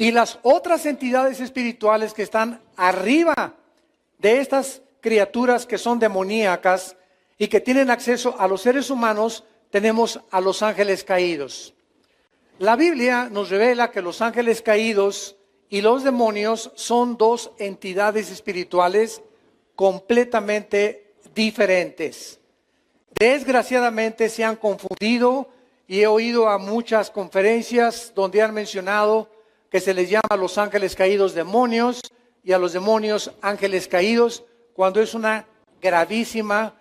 Y las otras entidades espirituales que están arriba de estas criaturas que son demoníacas y que tienen acceso a los seres humanos, tenemos a los ángeles caídos. La Biblia nos revela que los ángeles caídos y los demonios son dos entidades espirituales completamente diferentes. Desgraciadamente se han confundido y he oído a muchas conferencias donde han mencionado que se les llama a los ángeles caídos demonios y a los demonios ángeles caídos, cuando es una gravísima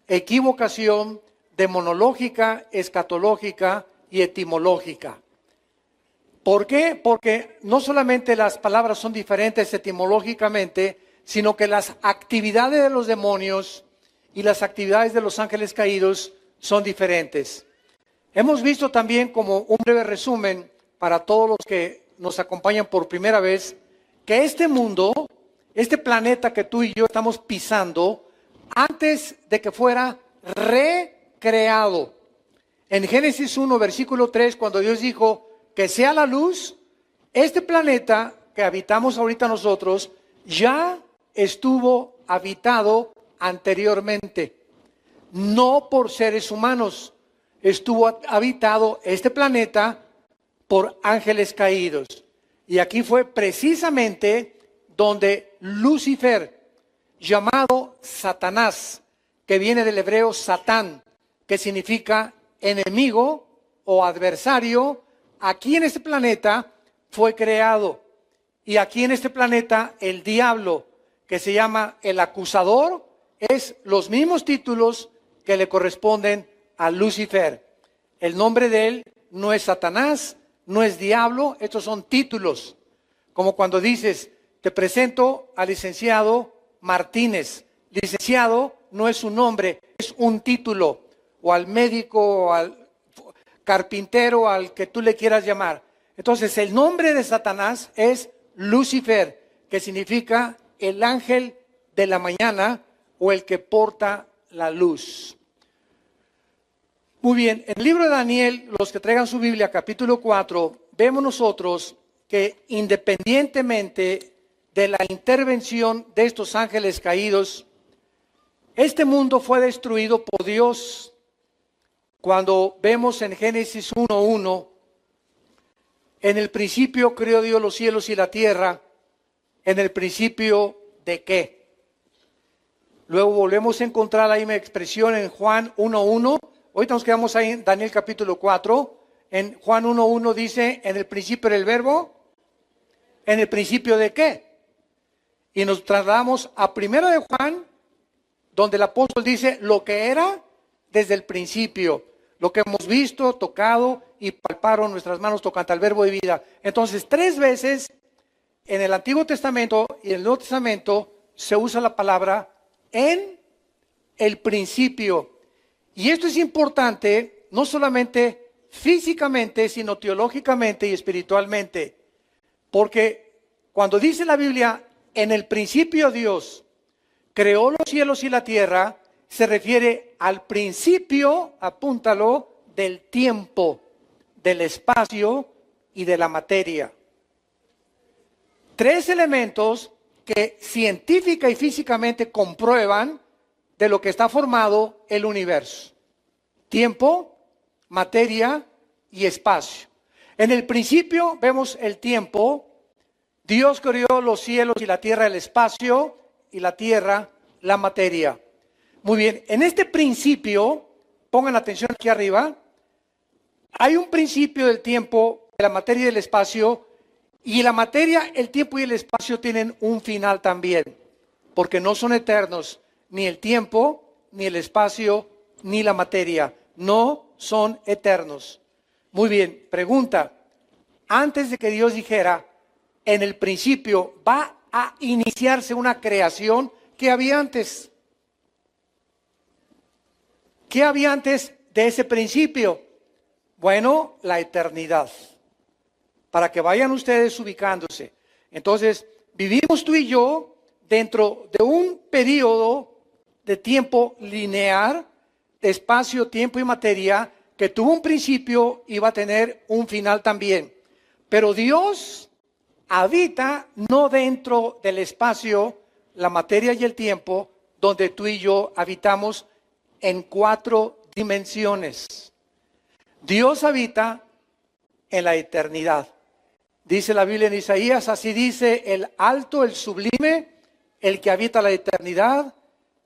equivocación demonológica, escatológica y etimológica. ¿Por qué? Porque no solamente las palabras son diferentes etimológicamente, sino que las actividades de los demonios y las actividades de los ángeles caídos son diferentes. Hemos visto también, como un breve resumen para todos los que nos acompañan por primera vez, que este mundo, este planeta que tú y yo estamos pisando, antes de que fuera recreado. En Génesis 1, versículo 3, cuando Dios dijo que sea la luz, este planeta que habitamos ahorita nosotros ya estuvo habitado anteriormente, no por seres humanos. Estuvo habitado este planeta por ángeles caídos. Y aquí fue precisamente donde Lucifer, llamado Satanás, que viene del hebreo Satán, que significa enemigo o adversario, aquí en este planeta fue creado. Y aquí en este planeta el diablo, que se llama el acusador, es los mismos títulos que le corresponden a Lucifer. El nombre de él no es Satanás, no es diablo, estos son títulos. Como cuando dices, te presento al licenciado Martínez. Licenciado no es un nombre, es un título. O al médico, o al carpintero, al que tú le quieras llamar. Entonces el nombre de Satanás es Lucifer, que significa el ángel de la mañana o el que porta la luz. Muy bien, en el libro de Daniel, los que traigan su Biblia, capítulo 4, vemos nosotros que independientemente de la intervención de estos ángeles caídos, este mundo fue destruido por Dios. Cuando vemos en Génesis 1:1, en el principio creó Dios los cielos y la tierra. ¿En el principio de qué? Luego volvemos a encontrar ahí una expresión en Juan 1:1. Ahorita nos quedamos ahí en Daniel capítulo 4. En Juan 1:1 dice, en el principio era el verbo. ¿En el principio de qué? Y nos trasladamos a primero de Juan, donde el apóstol dice lo que era desde el principio, lo que hemos visto, tocado y palparon nuestras manos tocante al verbo de vida. Entonces, 3 veces en el Antiguo Testamento y en el Nuevo Testamento se usa la palabra en el principio. Y esto es importante, no solamente físicamente, sino teológicamente y espiritualmente. Porque cuando dice la Biblia, en el principio Dios creó los cielos y la tierra, se refiere al principio, apúntalo, del tiempo, del espacio y de la materia. 3 elementos que científica y físicamente comprueban de lo que está formado el universo. Tiempo, materia y espacio. En el principio vemos el tiempo. Dios creó los cielos y la tierra, el espacio, y la tierra, la materia. Muy bien, en este principio, pongan atención aquí arriba, hay un principio del tiempo, de la materia y del espacio, y la materia, el tiempo y el espacio tienen un final también, porque no son eternos, ni el tiempo, ni el espacio, ni la materia, no son eternos. Muy bien, pregunta, antes de que Dios dijera, en el principio va a iniciarse una creación, ¿qué había antes? ¿Qué había antes de ese principio? Bueno, la eternidad. Para que vayan ustedes ubicándose. Entonces, vivimos tú y yo dentro de un periodo de tiempo lineal, de espacio, tiempo y materia, que tuvo un principio y va a tener un final también. Pero Dios habita no dentro del espacio, la materia y el tiempo, donde tú y yo habitamos en 4 dimensiones. Dios habita en la eternidad. Dice la Biblia en Isaías, así dice el alto, el sublime, el que habita la eternidad,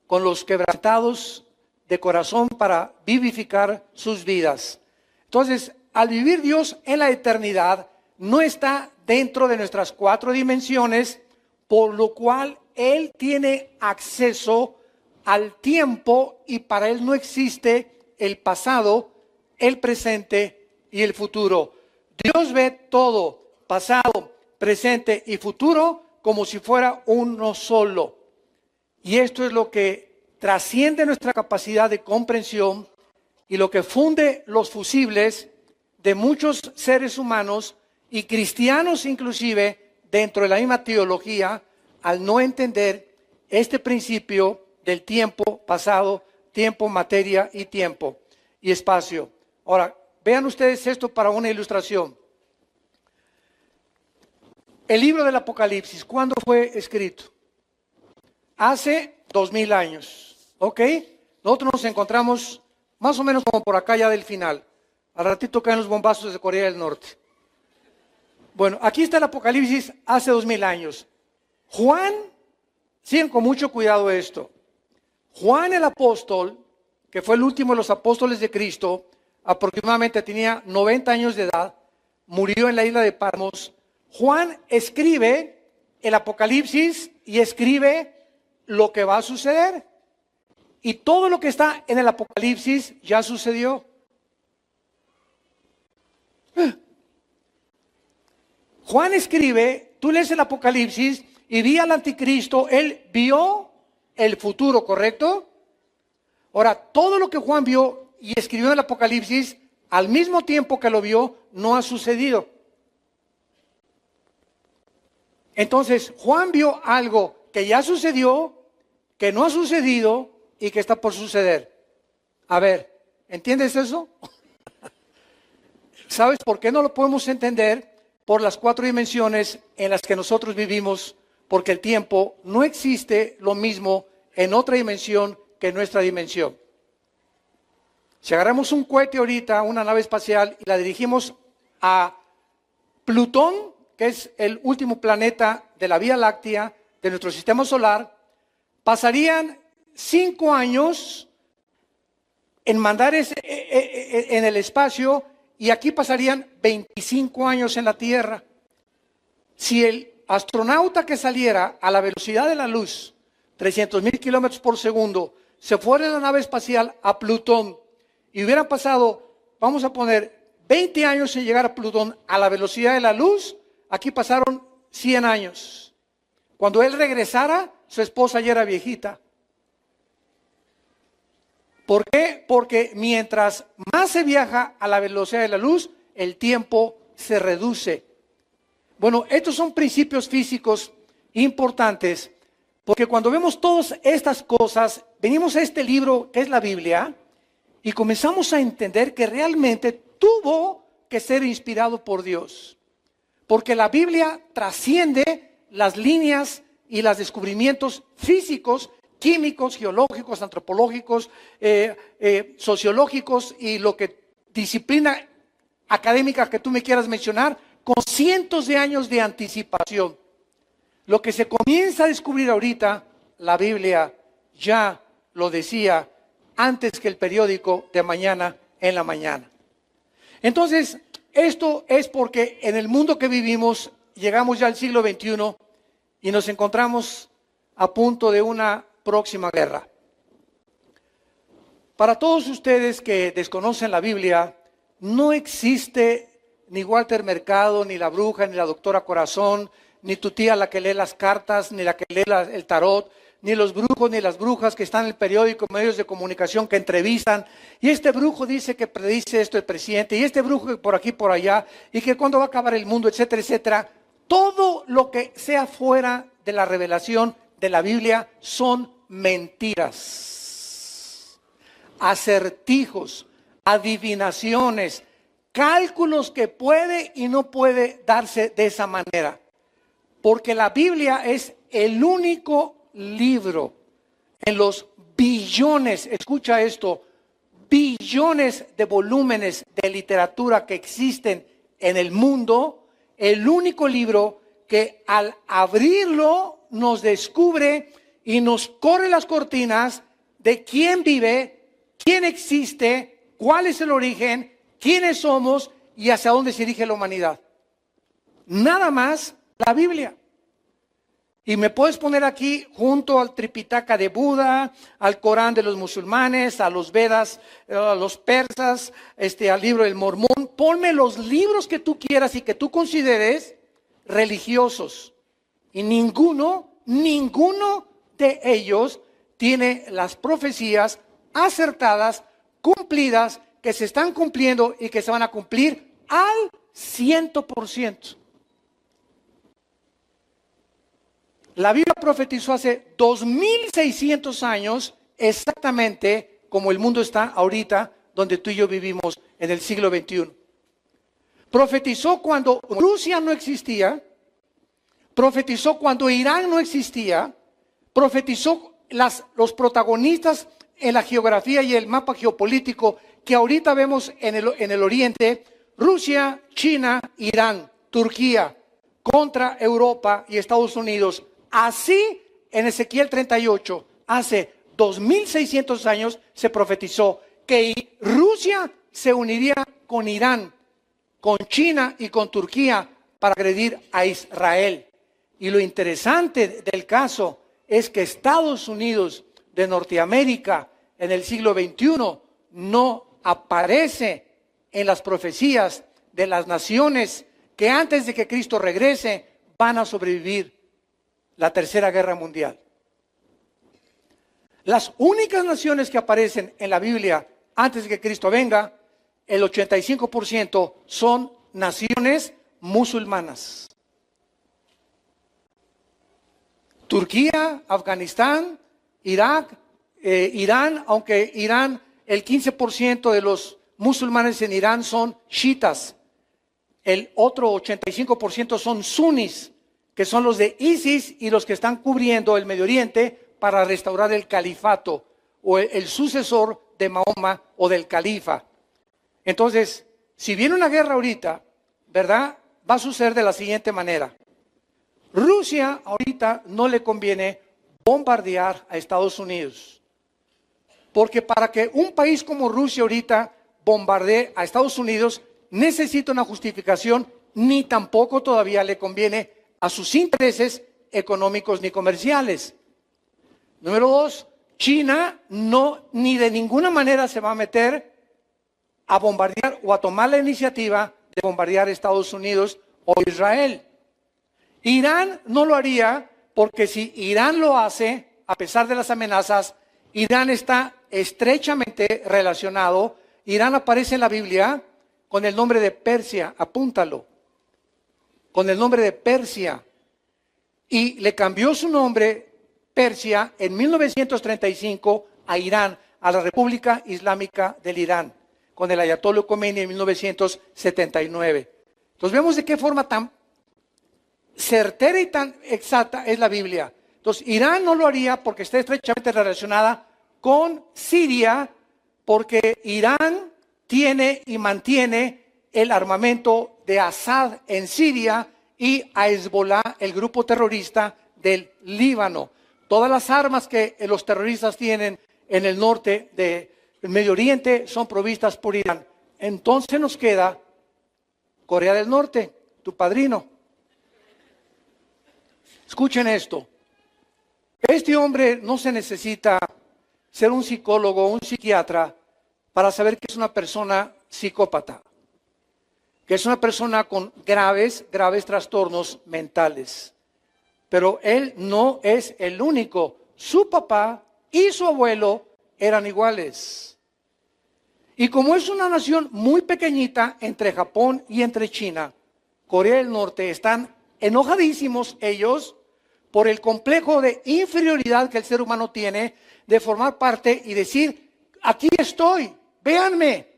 con los quebrantados de corazón para vivificar sus vidas. Entonces, al vivir Dios en la eternidad, no está dentro de nuestras 4 dimensiones, por lo cual Él tiene acceso al tiempo y para Él no existe el pasado, el presente y el futuro. Dios ve todo, pasado, presente y futuro, como si fuera uno solo. Y esto es lo que trasciende nuestra capacidad de comprensión y lo que funde los fusibles de muchos seres humanos y cristianos inclusive dentro de la misma teología, al no entender este principio del tiempo pasado, tiempo, materia y tiempo y espacio. Ahora, vean ustedes esto para una ilustración. El libro del Apocalipsis, ¿cuándo fue escrito? Hace 2000 años, ¿ok? Nosotros nos encontramos más o menos como por acá ya del final. Al ratito caen los bombazos de Corea del Norte. Bueno, aquí está el Apocalipsis hace 2000 años. Juan, sigan con mucho cuidado esto. Juan el apóstol, que fue el último de los apóstoles de Cristo, aproximadamente tenía 90 años de edad, murió en la isla de Patmos. Juan escribe el Apocalipsis y escribe lo que va a suceder. Y todo lo que está en el Apocalipsis ya sucedió. Juan escribe, tú lees el Apocalipsis y vi al anticristo, él vio el futuro, ¿correcto? Ahora, todo lo que Juan vio y escribió en el Apocalipsis, al mismo tiempo que lo vio, no ha sucedido. Entonces, Juan vio algo que ya sucedió, que no ha sucedido y que está por suceder. A ver, ¿entiendes eso? ¿Sabes por qué no lo podemos entender? Por las 4 dimensiones en las que nosotros vivimos, porque el tiempo no existe lo mismo en otra dimensión que en nuestra dimensión. Si agarramos un cohete ahorita, una nave espacial, y la dirigimos a Plutón, que es el último planeta de la Vía Láctea, de nuestro sistema solar, pasarían 5 años en mandar en el espacio, y aquí pasarían 25 años en la Tierra. Si el astronauta que saliera a la velocidad de la luz, 300,000 kilómetros por segundo, se fuera en la nave espacial a Plutón y hubieran pasado, vamos a poner, 20 años en llegar a Plutón a la velocidad de la luz, aquí pasaron 100 años. Cuando él regresara, su esposa ya era viejita. ¿Por qué? Porque mientras más se viaja a la velocidad de la luz, el tiempo se reduce. Bueno, estos son principios físicos importantes, porque cuando vemos todas estas cosas, venimos a este libro que es la Biblia y comenzamos a entender que realmente tuvo que ser inspirado por Dios. Porque la Biblia trasciende las líneas y los descubrimientos físicos, químicos, geológicos, antropológicos, sociológicos y lo que disciplina académica que tú me quieras mencionar, con cientos de años de anticipación. Lo que se comienza a descubrir ahorita, la Biblia ya lo decía antes que el periódico de mañana en la mañana. Entonces, esto es porque en el mundo que vivimos, llegamos ya al siglo XXI y nos encontramos a punto de una próxima guerra. Para todos ustedes que desconocen la Biblia, no existe ni Walter Mercado, ni la bruja, ni la doctora Corazón, ni tu tía la que lee las cartas, ni la que lee el tarot, ni los brujos, ni las brujas que están en el periódico, medios de comunicación que entrevistan. Y este brujo dice que predice esto el presidente, y este brujo que por aquí, por allá, y que cuándo va a acabar el mundo, etcétera, etcétera. Todo lo que sea fuera de la revelación de la Biblia son mentiras, acertijos, adivinaciones, cálculos que puede y no puede darse de esa manera. Porque la Biblia es el único libro en los billones, escucha esto, billones de volúmenes de literatura que existen en el mundo, el único libro que al abrirlo nos descubre y nos corre las cortinas de quién vive, quién existe, cuál es el origen, quiénes somos y hacia dónde se dirige la humanidad. Nada más la Biblia. Y me puedes poner aquí junto al Tripitaka de Buda, al Corán de los musulmanes, a los Vedas, a los persas, al libro del Mormón. Ponme los libros que tú quieras y que tú consideres religiosos. Y ninguno de ellos tiene las profecías acertadas, cumplidas, que se están cumpliendo y que se van a cumplir al 100%. La Biblia profetizó hace 2600 años exactamente como el mundo está ahorita, donde tú y yo vivimos en el siglo XXI. Profetizó cuando Rusia no existía, profetizó cuando Irán no existía, profetizó los protagonistas en la geografía y el mapa geopolítico que ahorita vemos en el oriente: Rusia, China, Irán, Turquía, contra Europa y Estados Unidos. Así en Ezequiel 38, hace 2600 años, se profetizó que Rusia se uniría con Irán, con China y con Turquía para agredir a Israel. Y lo interesante del caso es que Estados Unidos de Norteamérica en el siglo XXI no aparece en las profecías de las naciones que antes de que Cristo regrese van a sobrevivir la Tercera Guerra Mundial. Las únicas naciones que aparecen en la Biblia antes de que Cristo venga, el 85% son naciones musulmanas. Turquía, Afganistán, Irak, Irán, aunque Irán, el 15% de los musulmanes en Irán son chiitas. El otro 85% son sunis, que son los de ISIS y los que están cubriendo el Medio Oriente para restaurar el califato o el sucesor de Mahoma o del califa. Entonces, si viene una guerra ahorita, ¿verdad? Va a suceder de la siguiente manera. Rusia ahorita no le conviene bombardear a Estados Unidos, porque para que un país como Rusia ahorita bombardee a Estados Unidos necesita una justificación, ni tampoco todavía le conviene a sus intereses económicos ni comerciales. Número 2, China ni de ninguna manera se va a meter a bombardear o a tomar la iniciativa de bombardear a Estados Unidos o Israel. Irán no lo haría, porque si Irán lo hace, a pesar de las amenazas, Irán está estrechamente relacionado. Irán aparece en la Biblia con el nombre de Persia, apúntalo, con el nombre de Persia, y le cambió su nombre Persia en 1935 a Irán, a la República Islámica del Irán, con el Ayatollah Khomeini en 1979. Entonces vemos de qué forma tan certera y tan exacta es la Biblia. Entonces Irán no lo haría porque está estrechamente relacionada con Siria, porque Irán tiene y mantiene el armamento de Assad en Siria y a Hezbollah, el grupo terrorista del Líbano. Todas las armas que los terroristas tienen en el norte del Medio Oriente son provistas por Irán. Entonces nos queda Corea del Norte, tu padrino. Escuchen esto. Este hombre no se necesita ser un psicólogo o un psiquiatra para saber que es una persona psicópata, que es una persona con graves trastornos mentales. Pero él no es el único. Su papá y su abuelo eran iguales. Y como es una nación muy pequeñita entre Japón y entre China, Corea del Norte, están enojadísimos ellos por el complejo de inferioridad que el ser humano tiene de formar parte y decir, aquí estoy, véanme.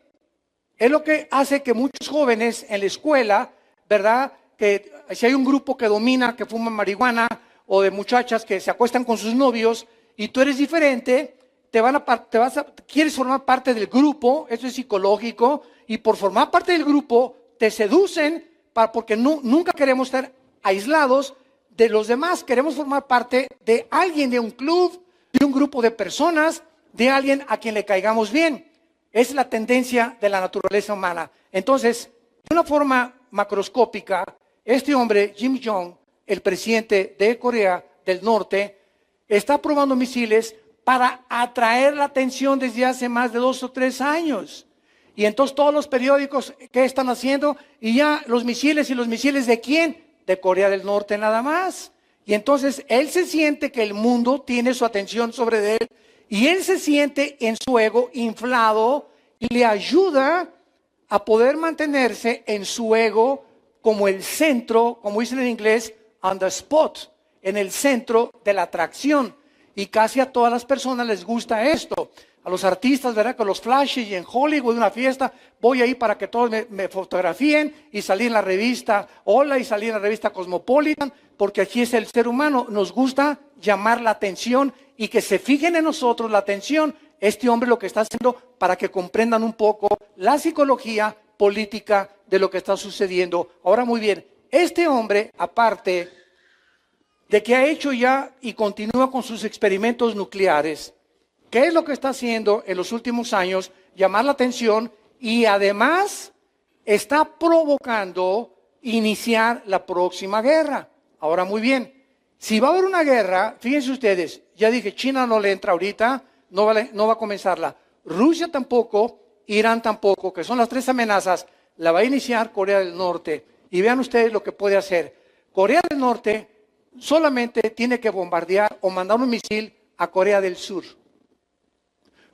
Es lo que hace que muchos jóvenes en la escuela, ¿verdad?, que si hay un grupo que domina, que fuma marihuana, o de muchachas que se acuestan con sus novios, y tú eres diferente, quieres formar parte del grupo, eso es psicológico, y por formar parte del grupo te seducen porque nunca queremos estar aislados de los demás, queremos formar parte de alguien, de un club, de un grupo de personas, de alguien a quien le caigamos bien. Es la tendencia de la naturaleza humana. Entonces, de una forma macroscópica, este hombre, Kim Jong, el presidente de Corea del Norte, está probando misiles para atraer la atención desde hace más de 2 o 3 años. Y entonces todos los periódicos, ¿qué están haciendo? Y ya los misiles, ¿y los misiles de quién? De Corea del Norte nada más. Y entonces él se siente que el mundo tiene su atención sobre él, y él se siente en su ego inflado, y le ayuda a poder mantenerse en su ego como el centro, como dicen en inglés, on the spot, en el centro de la atracción. Y casi a todas las personas les gusta esto. A los artistas, ¿verdad? Con los flashes, y en Hollywood, una fiesta, voy ahí para que todos me fotografíen y salí en la revista Hola y salí en la revista Cosmopolitan, porque aquí es el ser humano, nos gusta llamar la atención y que se fijen en nosotros la atención. Este hombre lo que está haciendo para que comprendan un poco la psicología política de lo que está sucediendo. Ahora, muy bien, este hombre, aparte de que ha hecho ya y continúa con sus experimentos nucleares, ¿qué es lo que está haciendo en los últimos años? Llamar la atención, y además está provocando iniciar la próxima guerra. Ahora, muy bien, si va a haber una guerra, fíjense ustedes, ya dije, China no le entra ahorita, no va a comenzarla. Rusia tampoco, Irán tampoco, que son las 3 amenazas, la va a iniciar Corea del Norte. Y vean ustedes lo que puede hacer. Corea del Norte solamente tiene que bombardear o mandar un misil a Corea del Sur.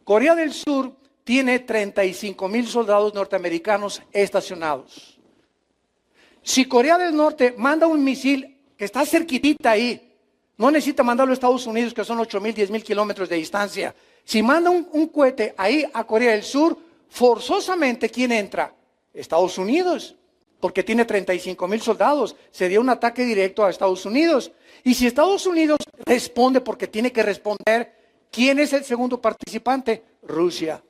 Corea del Sur tiene 35,000 soldados norteamericanos estacionados. Si Corea del Norte manda un misil que está cerquitita ahí, no necesita mandarlo a Estados Unidos, que son 8,000, 10,000 kilómetros de distancia. Si manda un cohete ahí a Corea del Sur, forzosamente, ¿quién entra? Estados Unidos, porque tiene 35,000 soldados. Sería un ataque directo a Estados Unidos. Y si Estados Unidos responde, porque tiene que responder, ¿quién es el segundo participante? Rusia.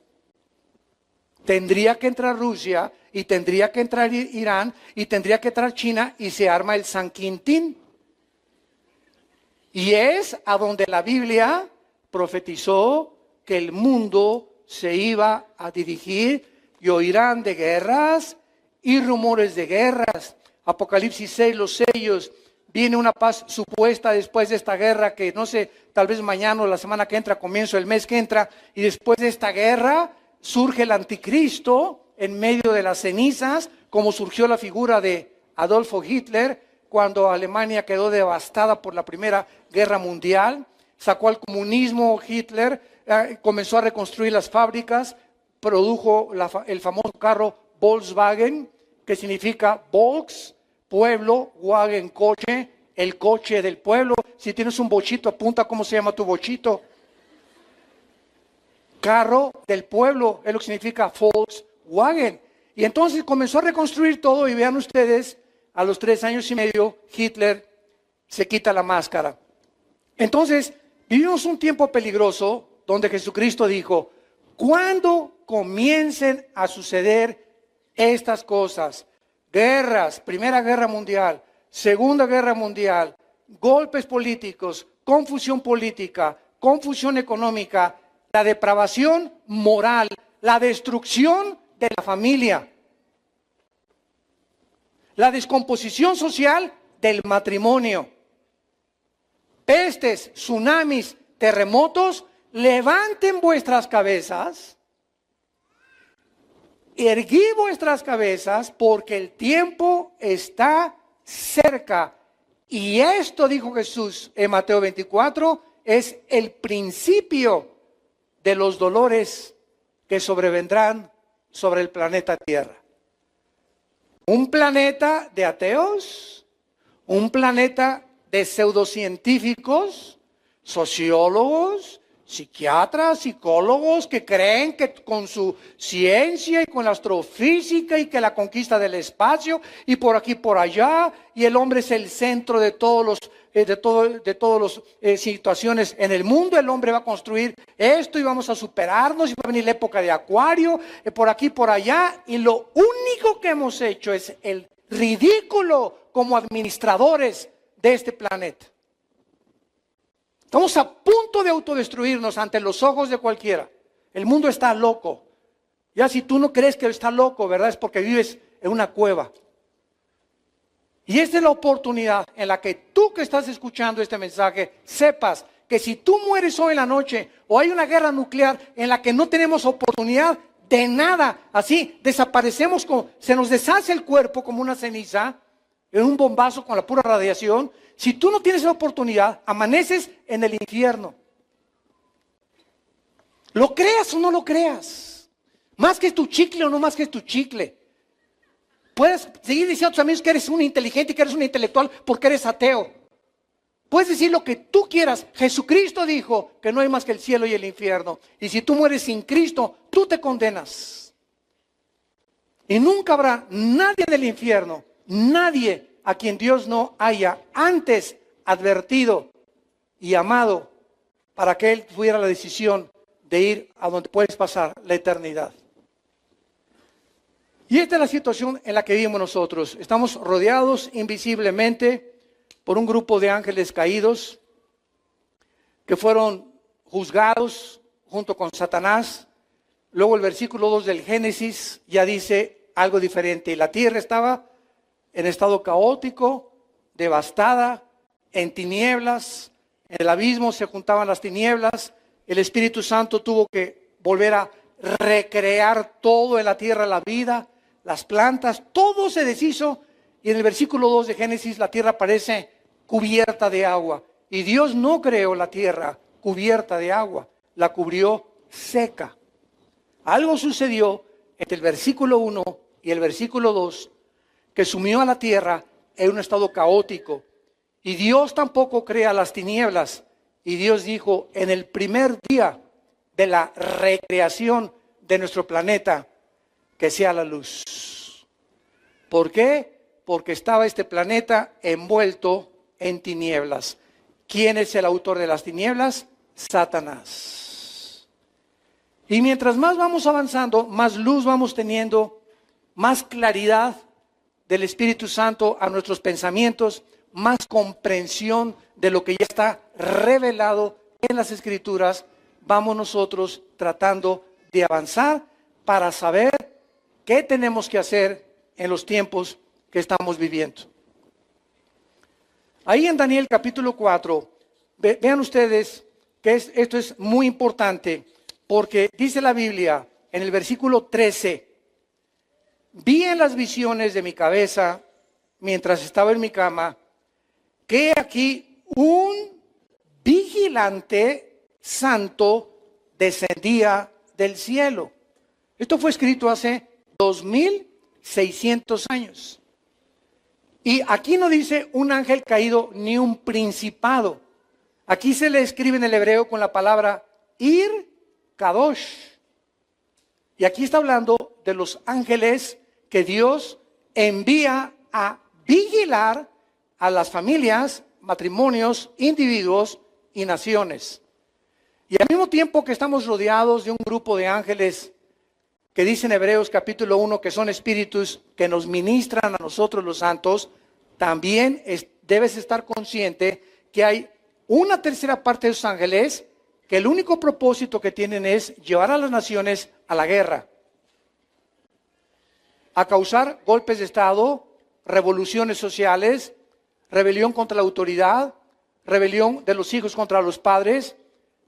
Tendría que entrar Rusia, y tendría que entrar Irán, y tendría que entrar China, y se arma el San Quintín. Y es a donde la Biblia profetizó que el mundo se iba a dirigir, y oirán de guerras y rumores de guerras. Apocalipsis 6, los sellos. Viene una paz supuesta después de esta guerra, que no sé, tal vez mañana o la semana que entra, comienzo el mes que entra, y después de esta guerra surge el anticristo en medio de las cenizas, como surgió la figura de Adolfo Hitler cuando Alemania quedó devastada por la Primera Guerra Mundial. Sacó al comunismo Hitler, comenzó a reconstruir las fábricas, produjo el famoso carro Volkswagen, que significa Volks, pueblo, Wagen, coche, el coche del pueblo. Si tienes un bochito, apunta cómo se llama tu bochito. Carro del pueblo, es lo que significa Volkswagen. Y entonces comenzó a reconstruir todo, y vean ustedes, a los 3 años y medio, Hitler se quita la máscara. Entonces, vivimos un tiempo peligroso donde Jesucristo dijo, cuando comiencen a suceder estas cosas, guerras, Primera Guerra Mundial, Segunda Guerra Mundial, golpes políticos, confusión política, confusión económica, la depravación moral, la destrucción de la familia, la descomposición social del matrimonio, pestes, tsunamis, terremotos, levanten vuestras cabezas, erguí vuestras cabezas, porque el tiempo está cerca. Y esto, dijo Jesús en Mateo 24, es el principio de los dolores que sobrevendrán sobre el planeta Tierra. Un planeta de ateos, un planeta de pseudocientíficos, sociólogos, psiquiatras, psicólogos que creen que con su ciencia y con la astrofísica y que la conquista del espacio y por aquí por allá, y el hombre es el centro de todos los situaciones en el mundo. El hombre va a construir esto y vamos a superarnos y va a venir la época de Acuario, por aquí por allá, y lo único que hemos hecho es el ridículo como administradores de este planeta. Estamos a punto de autodestruirnos ante los ojos de cualquiera. El mundo está loco. Ya si tú no crees que está loco, ¿verdad? Es porque vives en una cueva. Y esta es la oportunidad en la que tú que estás escuchando este mensaje, sepas que si tú mueres hoy en la noche o hay una guerra nuclear en la que no tenemos oportunidad de nada, así desaparecemos, se nos deshace el cuerpo como una ceniza en un bombazo con la pura radiación. Si tú no tienes la oportunidad, amaneces en el infierno. ¿Lo creas o no lo creas? Más que tu chicle o no más que tu chicle. Puedes seguir diciendo a tus amigos que eres un inteligente y que eres un intelectual porque eres ateo. Puedes decir lo que tú quieras. Jesucristo dijo que no hay más que el cielo y el infierno. Y si tú mueres sin Cristo, tú te condenas. Y nunca habrá nadie del infierno, nadie a quien Dios no haya antes advertido y amado para que Él tuviera la decisión de ir a donde puedes pasar la eternidad. Y esta es la situación en la que vivimos nosotros. Estamos rodeados invisiblemente por un grupo de ángeles caídos que fueron juzgados junto con Satanás. Luego el versículo 2 del Génesis ya dice algo diferente. La tierra estaba en estado caótico, devastada, en tinieblas, en el abismo se juntaban las tinieblas. El Espíritu Santo tuvo que volver a recrear todo en la tierra, la vida, las plantas, todo se deshizo. Y en el versículo 2 de Génesis la tierra parece cubierta de agua. Y Dios no creó la tierra cubierta de agua, la cubrió seca. Algo sucedió entre el versículo 1 y el versículo 2 que sumió a la tierra en un estado caótico. Y Dios tampoco crea las tinieblas. Y Dios dijo, en el primer día de la recreación de nuestro planeta, que sea la luz. ¿Por qué? Porque estaba este planeta envuelto en tinieblas. ¿Quién es el autor de las tinieblas? Satanás. Y mientras más vamos avanzando, más luz vamos teniendo, más claridad del Espíritu Santo a nuestros pensamientos, más comprensión de lo que ya está revelado en las Escrituras, vamos nosotros tratando de avanzar para saber qué tenemos que hacer en los tiempos que estamos viviendo. Ahí en Daniel capítulo 4, vean ustedes que esto es muy importante, porque dice la Biblia en el versículo 13, vi en las visiones de mi cabeza, mientras estaba en mi cama, que aquí un vigilante santo descendía del cielo. Esto fue escrito hace 2600 años. Y aquí no dice un ángel caído ni un principado. Aquí se le escribe en el hebreo con la palabra Ir Kadosh. Y aquí está hablando de los ángeles que Dios envía a vigilar a las familias, matrimonios, individuos y naciones. Y al mismo tiempo que estamos rodeados de un grupo de ángeles que dice en Hebreos capítulo 1 que son espíritus que nos ministran a nosotros los santos, también debes estar consciente que hay una tercera parte de esos ángeles que el único propósito que tienen es llevar a las naciones a la guerra, a causar golpes de Estado, revoluciones sociales, rebelión contra la autoridad, rebelión de los hijos contra los padres,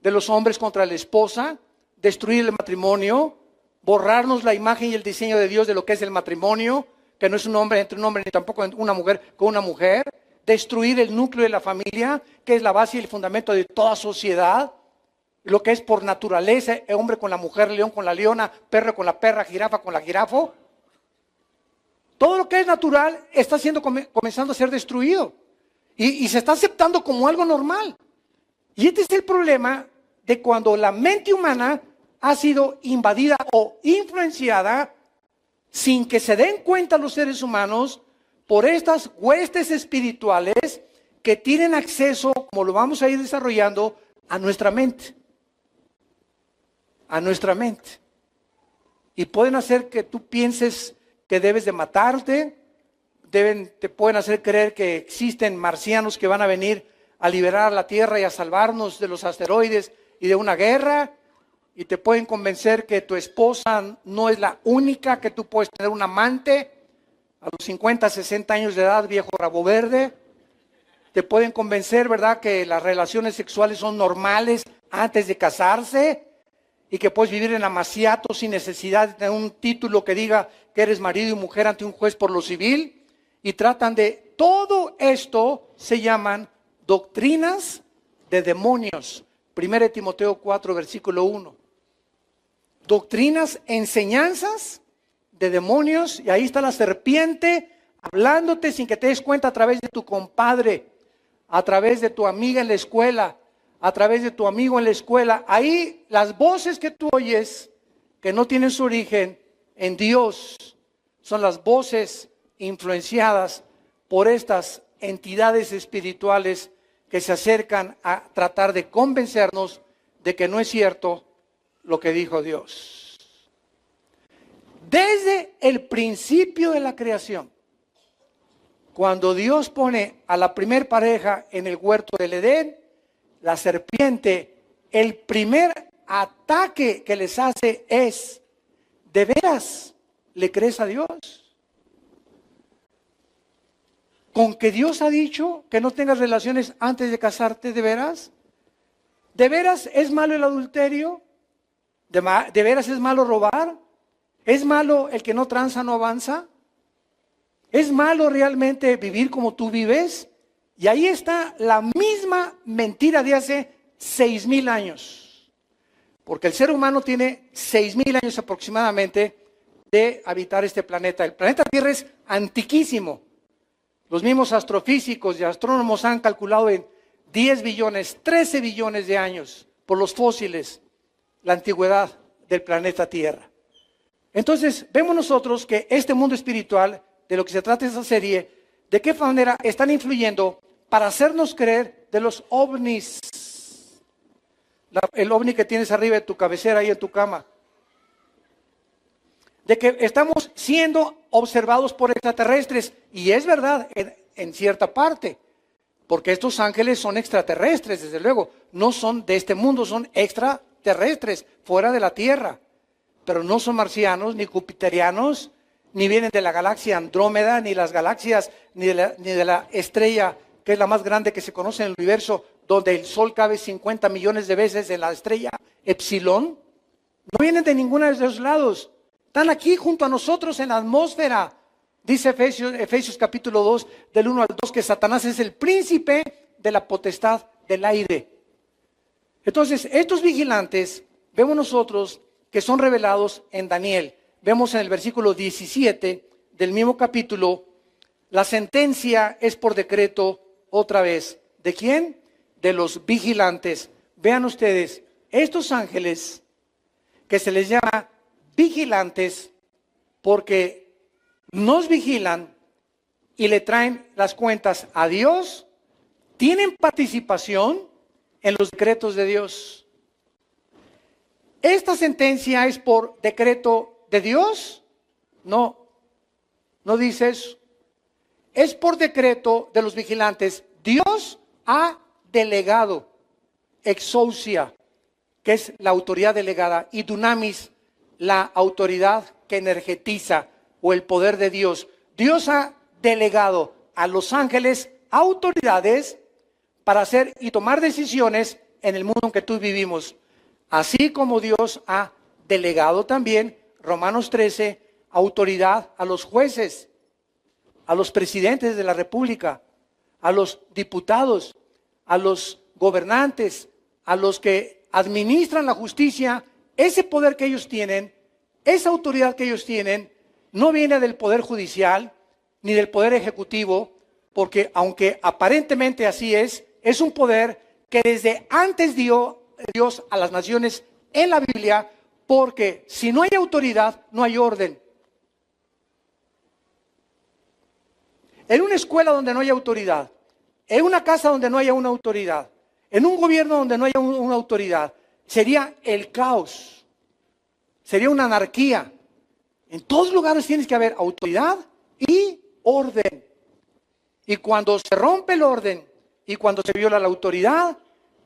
de los hombres contra la esposa, destruir el matrimonio, borrarnos la imagen y el diseño de Dios de lo que es el matrimonio, que no es un hombre entre un hombre ni tampoco una mujer con una mujer, destruir el núcleo de la familia, que es la base y el fundamento de toda sociedad, lo que es por naturaleza, el hombre con la mujer, león con la leona, perro con la perra, jirafa con la jirafo. Todo lo que es natural está comenzando a ser destruido y se está aceptando como algo normal. Y este es el problema de cuando la mente humana ha sido invadida o influenciada sin que se den cuenta los seres humanos por estas huestes espirituales que tienen acceso, como lo vamos a ir desarrollando, a nuestra mente. A nuestra mente. Y pueden hacer que tú pienses que debes de matarte, te pueden hacer creer que existen marcianos que van a venir a liberar a la Tierra y a salvarnos de los asteroides y de una guerra, y te pueden convencer que tu esposa no es la única, que tú puedes tener un amante a los 50, 60 años de edad, viejo rabo verde. Te pueden convencer, ¿verdad?, que las relaciones sexuales son normales antes de casarse y que puedes vivir en amaciato sin necesidad de tener un título que diga que eres marido y mujer ante un juez por lo civil. Y tratan de todo esto, se llaman doctrinas de demonios. 1 Timoteo 4, versículo 1. Doctrinas, enseñanzas de demonios, y ahí está la serpiente hablándote sin que te des cuenta a través de tu compadre, a través de tu amiga en la escuela, a través de tu amigo en la escuela. Ahí las voces que tú oyes, que no tienen su origen en Dios, son las voces influenciadas por estas entidades espirituales que se acercan a tratar de convencernos de que no es cierto lo que dijo Dios. Desde el principio de la creación, cuando Dios pone a la primer pareja en el huerto del Edén, la serpiente, el primer ataque que les hace es: ¿de veras le crees a Dios? ¿Con que Dios ha dicho que no tengas relaciones antes de casarte, de veras? ¿De veras es malo el adulterio? ¿De veras es malo robar? ¿Es malo el que no tranza, no avanza? ¿Es malo realmente vivir como tú vives? Y ahí está la misma mentira de hace 6,000 años. Porque el ser humano tiene 6,000 años aproximadamente de habitar este planeta. El planeta Tierra es antiquísimo. Los mismos astrofísicos y astrónomos han calculado en 10 billones, 13 billones de años por los fósiles la antigüedad del planeta Tierra. Entonces, vemos nosotros que este mundo espiritual, de lo que se trata esta serie, de qué manera están influyendo para hacernos creer de los ovnis. El ovni que tienes arriba de tu cabecera, ahí en tu cama. De que estamos siendo observados por extraterrestres. Y es verdad, en cierta parte. Porque estos ángeles son extraterrestres, desde luego. No son de este mundo, son extraterrestres, fuera de la Tierra. Pero no son marcianos, ni jupiterianos, ni vienen de la galaxia Andrómeda, ni las galaxias, ni de la estrella, que es la más grande que se conoce en el universo, donde el Sol cabe 50 millones de veces en la estrella Epsilon. No vienen de ninguna de esos lados. Están aquí junto a nosotros en la atmósfera. Dice Efesios capítulo 2, del 1 al 2, que Satanás es el príncipe de la potestad del aire. Entonces, estos vigilantes, vemos nosotros que son revelados en Daniel. Vemos en el versículo 17 del mismo capítulo, la sentencia es por decreto otra vez. ¿De quién? De los vigilantes. Vean ustedes, estos ángeles que se les llama vigilantes porque nos vigilan y le traen las cuentas a Dios, tienen participación en los decretos de Dios. ¿Esta sentencia es por decreto de Dios? No, no dice eso. Es por decreto de los vigilantes. Dios ha delegado exousia, que es la autoridad delegada, y dunamis, la autoridad que energetiza, o el poder de Dios. Dios ha delegado a los ángeles autoridades para hacer y tomar decisiones en el mundo en que tú vivimos. Así como Dios ha delegado también, Romanos 13, autoridad a los jueces, a los presidentes de la República, a los diputados, a los gobernantes, a los que administran la justicia. Ese poder que ellos tienen, esa autoridad que ellos tienen, no viene del poder judicial ni del poder ejecutivo, porque aunque aparentemente así es un poder que desde antes Dios a las naciones en la Biblia, porque si no hay autoridad, no hay orden. En una escuela donde no hay autoridad, en una casa donde no haya una autoridad, en un gobierno donde no haya una autoridad, sería el caos, sería una anarquía. En todos lugares tienes que haber autoridad y orden. Y cuando se rompe el orden y cuando se viola la autoridad,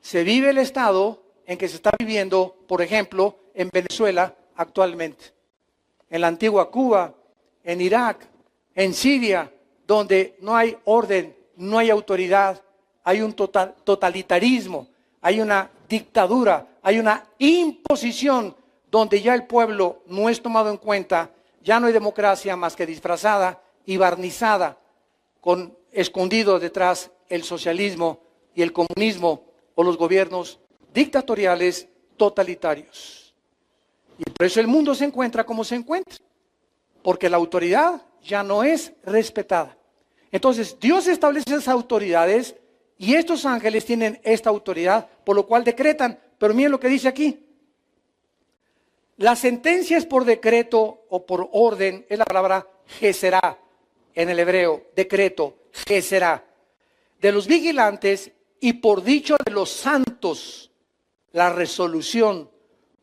se vive el estado en que se está viviendo, por ejemplo, en Venezuela actualmente, en la antigua Cuba, en Irak, en Siria, donde no hay orden, no hay autoridad, hay un totalitarismo, hay una dictadura, hay una imposición donde ya el pueblo no es tomado en cuenta, ya no hay democracia más que disfrazada y barnizada, escondido detrás el socialismo y el comunismo o los gobiernos dictatoriales totalitarios. Y por eso el mundo se encuentra como se encuentra, porque la autoridad ya no es respetada. Entonces Dios establece esas autoridades y estos ángeles tienen esta autoridad, por lo cual decretan. Pero miren lo que dice aquí. La sentencia es por decreto o por orden, es la palabra Geserá en el hebreo, decreto, Geserá, de los vigilantes y por dicho de los santos, la resolución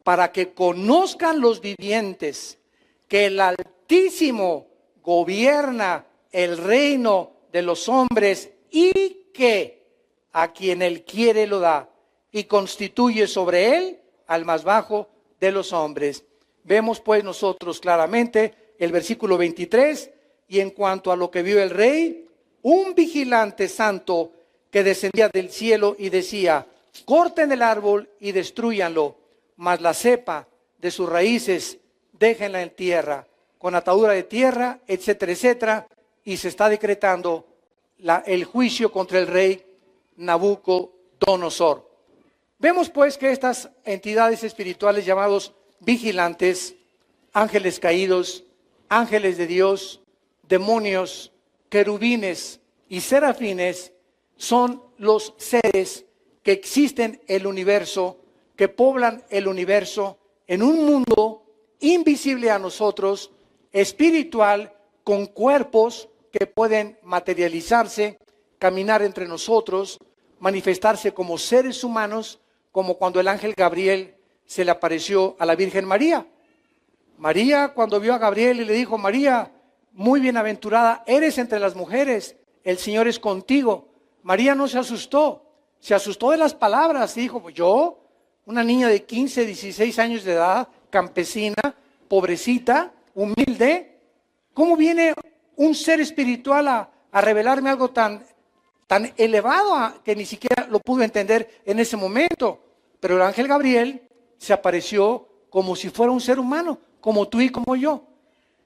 para que conozcan los vivientes que el Altísimo gobierna el reino de los hombres y que a quien él quiere lo da y constituye sobre él al más bajo de los hombres. Vemos pues nosotros claramente el versículo 23, y en cuanto a lo que vio el rey, un vigilante santo que descendía del cielo y decía, corten el árbol y destrúyanlo, mas la cepa de sus raíces déjenla en tierra, con atadura de tierra, etcétera, etcétera, y se está decretando el juicio contra el rey Nabucodonosor. Vemos pues que estas entidades espirituales llamados vigilantes, ángeles caídos, ángeles de Dios, demonios, querubines y serafines, son los seres que existen en el universo, que poblan el universo en un mundo invisible a nosotros, espiritual, con cuerpos que pueden materializarse, caminar entre nosotros, manifestarse como seres humanos, como cuando el ángel Gabriel se le apareció a la Virgen María. María, cuando vio a Gabriel y le dijo, María, muy bienaventurada eres entre las mujeres, el Señor es contigo. María no se asustó de las palabras, dijo, pues yo, una niña de 15, 16 años de edad, campesina, pobrecita, humilde, ¿cómo viene un ser espiritual a revelarme algo tan elevado que ni siquiera lo pude entender en ese momento? Pero el ángel Gabriel se apareció como si fuera un ser humano, como tú y como yo.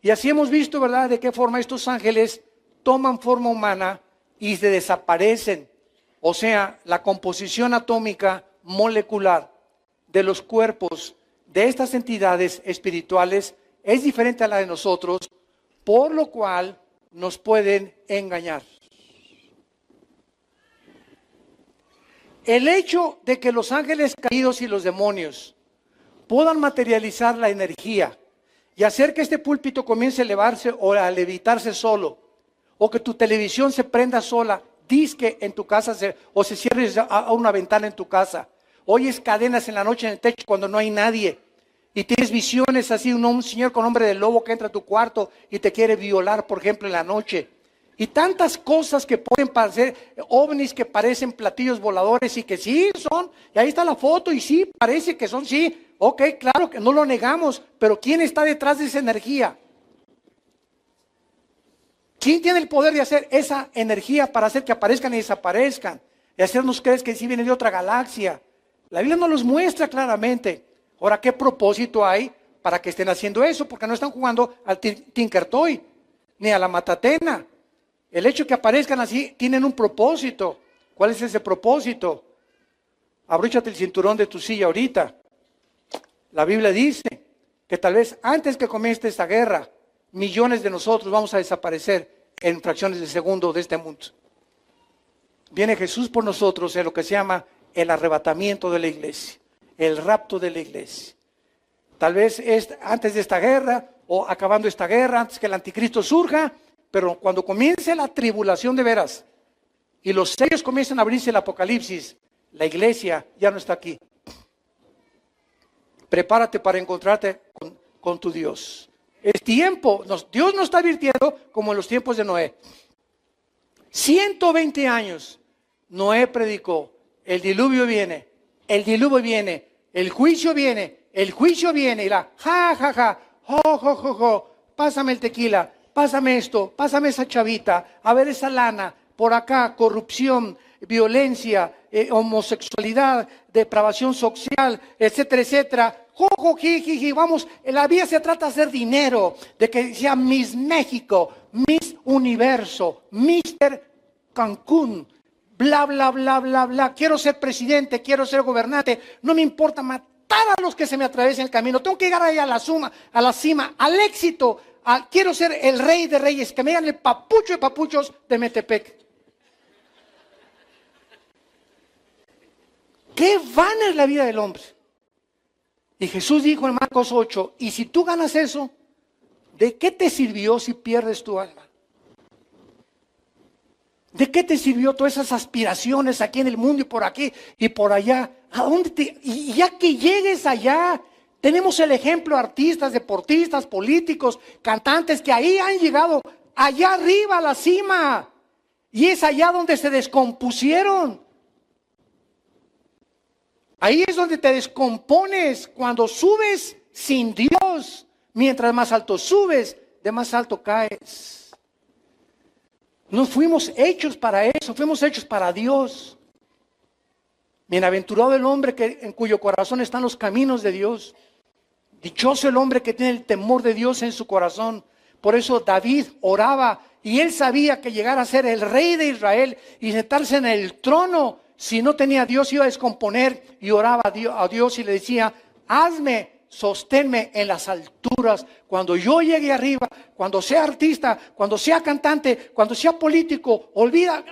Y así hemos visto, ¿verdad?, de qué forma estos ángeles toman forma humana y se desaparecen. O sea, la composición atómica molecular de los cuerpos de estas entidades espirituales es diferente a la de nosotros, por lo cual nos pueden engañar. El hecho de que los ángeles caídos y los demonios puedan materializar la energía y hacer que este púlpito comience a elevarse o a levitarse solo, o que tu televisión se prenda sola, disque en tu casa o se cierre a una ventana en tu casa, oyes cadenas en la noche en el techo cuando no hay nadie, y tienes visiones así, un señor con hombre de lobo que entra a tu cuarto y te quiere violar, por ejemplo, en la noche. Y tantas cosas que pueden parecer ovnis, que parecen platillos voladores y que sí son, y ahí está la foto y sí, parece que son, sí, ok, claro que no lo negamos, pero ¿quién está detrás de esa energía? ¿Quién tiene el poder de hacer esa energía para hacer que aparezcan y desaparezcan? Y hacernos creer que sí viene de otra galaxia. La Biblia nos los muestra claramente. Ahora, ¿qué propósito hay para que estén haciendo eso? Porque no están jugando al Tinker Toy, ni a la matatena. El hecho de que aparezcan así, tienen un propósito. ¿Cuál es ese propósito? Abróchate el cinturón de tu silla ahorita. La Biblia dice que tal vez antes que comience esta guerra, millones de nosotros vamos a desaparecer en fracciones de segundo de este mundo. Viene Jesús por nosotros en lo que se llama el arrebatamiento de la iglesia. el rapto de la iglesia. Tal vez es antes de esta guerra o acabando esta guerra, antes que el anticristo surja, pero cuando comience la tribulación de veras y los sellos comiencen a abrirse el Apocalipsis, la iglesia ya no está aquí. Prepárate para encontrarte con tu Dios. Es tiempo, Dios nos está advirtiendo como en los tiempos de Noé. 120 años Noé predicó, el diluvio viene, el diluvio viene, el juicio viene, el juicio viene, y la ja, ja, ja, jo, jo, jo, jo, pásame el tequila, pásame esto, pásame esa chavita, a ver esa lana, por acá, corrupción, violencia, homosexualidad, depravación social, etcétera, etcétera. Jojo, jiji, vamos, la vida se trata de hacer dinero, de que sea Miss México, Miss Universo, Mister Cancún, bla, bla, bla, bla, bla. Quiero ser presidente, quiero ser gobernante, no me importa matar a los que se me atraviesen el camino. Tengo que llegar ahí a la cima, al éxito. Quiero ser el rey de reyes, que me digan el papucho de papuchos de Metepec. Qué vana es la vida del hombre. Y Jesús dijo en Marcos 8, y si tú ganas eso, ¿de qué te sirvió si pierdes tu alma? ¿De qué te sirvió todas esas aspiraciones aquí en el mundo y por aquí y por allá? ¿A dónde y ya que llegues allá, tenemos el ejemplo de artistas, deportistas, políticos, cantantes que ahí han llegado allá arriba a la cima. Y es allá donde se descompusieron. Ahí es donde te descompones cuando subes sin Dios. Mientras más alto subes, de más alto caes. No fuimos hechos para eso, fuimos hechos para Dios. Bienaventurado el hombre en cuyo corazón están los caminos de Dios. Dichoso el hombre que tiene el temor de Dios en su corazón. Por eso David oraba y él sabía que llegar a ser el rey de Israel y sentarse en el trono, si no tenía a Dios, iba a descomponer, y oraba a Dios y le decía, sosténme en las alturas. Cuando yo llegue arriba, cuando sea artista, cuando sea cantante, cuando sea político,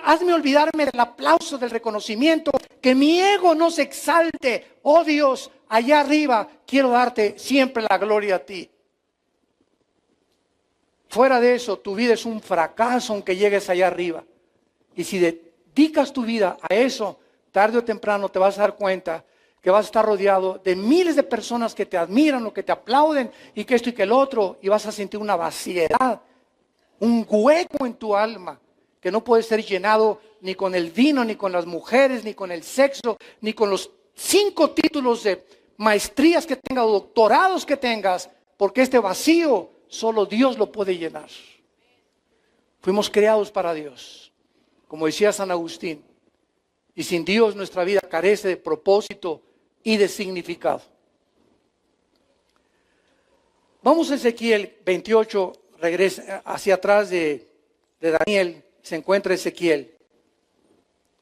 hazme olvidarme del aplauso, del reconocimiento, que mi ego no se exalte. Oh Dios, allá arriba quiero darte siempre la gloria a ti. Fuera de eso, tu vida es un fracaso aunque llegues allá arriba. Y si dedicas tu vida a eso, tarde o temprano te vas a dar cuenta que vas a estar rodeado de miles de personas que te admiran o que te aplauden y que esto y que el otro, y vas a sentir una vaciedad, un hueco en tu alma que no puede ser llenado ni con el vino, ni con las mujeres, ni con el sexo, ni con los 5 títulos de maestrías que tengas o doctorados que tengas, porque este vacío solo Dios lo puede llenar. Fuimos creados para Dios, como decía San Agustín, y sin Dios nuestra vida carece de propósito y de significado. Vamos a Ezequiel 28, regresa hacia atrás de Daniel, se encuentra Ezequiel.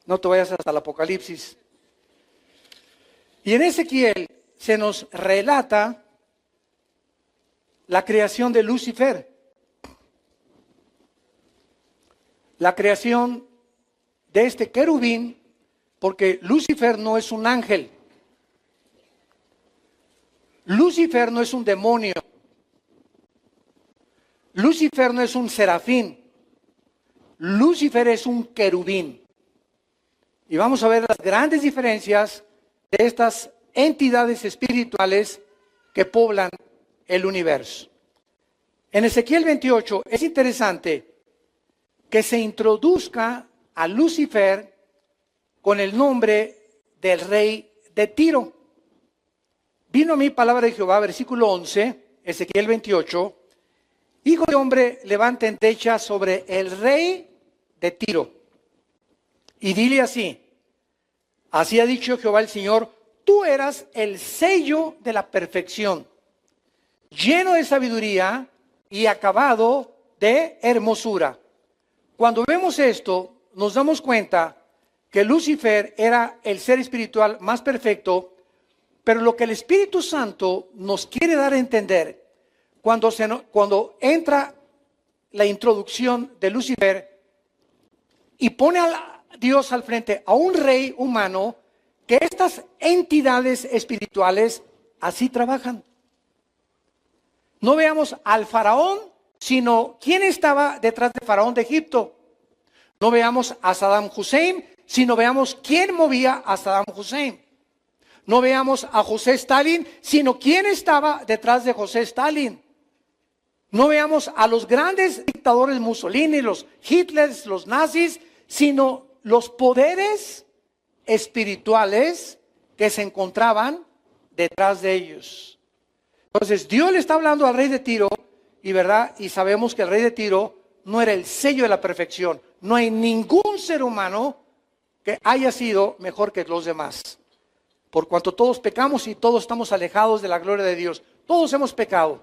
No te vayas hasta el Apocalipsis. Y en Ezequiel se nos relata la creación de Lucifer. La creación de este querubín, porque Lucifer no es un ángel. Lucifer no es un demonio. Lucifer no es un serafín. Lucifer es un querubín. Y vamos a ver las grandes diferencias de estas entidades espirituales que poblan el universo. En Ezequiel 28 es interesante que se introduzca a Lucifer con el nombre del rey de Tiro. Vino a mí palabra de Jehová, versículo 11, Ezequiel 28. Hijo de hombre, levanta endecha sobre el rey de Tiro. Y dile así, así ha dicho Jehová el Señor, tú eras el sello de la perfección, lleno de sabiduría y acabado de hermosura. Cuando vemos esto, nos damos cuenta que Lucifer era el ser espiritual más perfecto, pero lo que el Espíritu Santo nos quiere dar a entender, cuando entra la introducción de Lucifer y pone a Dios al frente a un rey humano que estas entidades espirituales así trabajan. No veamos al faraón, sino quién estaba detrás de Faraón de Egipto. No veamos a Saddam Hussein, sino veamos quién movía a Saddam Hussein. No veamos a José Stalin, sino quién estaba detrás de José Stalin. No veamos a los grandes dictadores Mussolini, los Hitlers, los nazis, sino los poderes espirituales que se encontraban detrás de ellos. Entonces Dios le está hablando al rey de Tiro, y verdad, y sabemos que el rey de Tiro no era el sello de la perfección. No hay ningún ser humano que haya sido mejor que los demás. Por cuanto todos pecamos y todos estamos alejados de la gloria de Dios. Todos hemos pecado.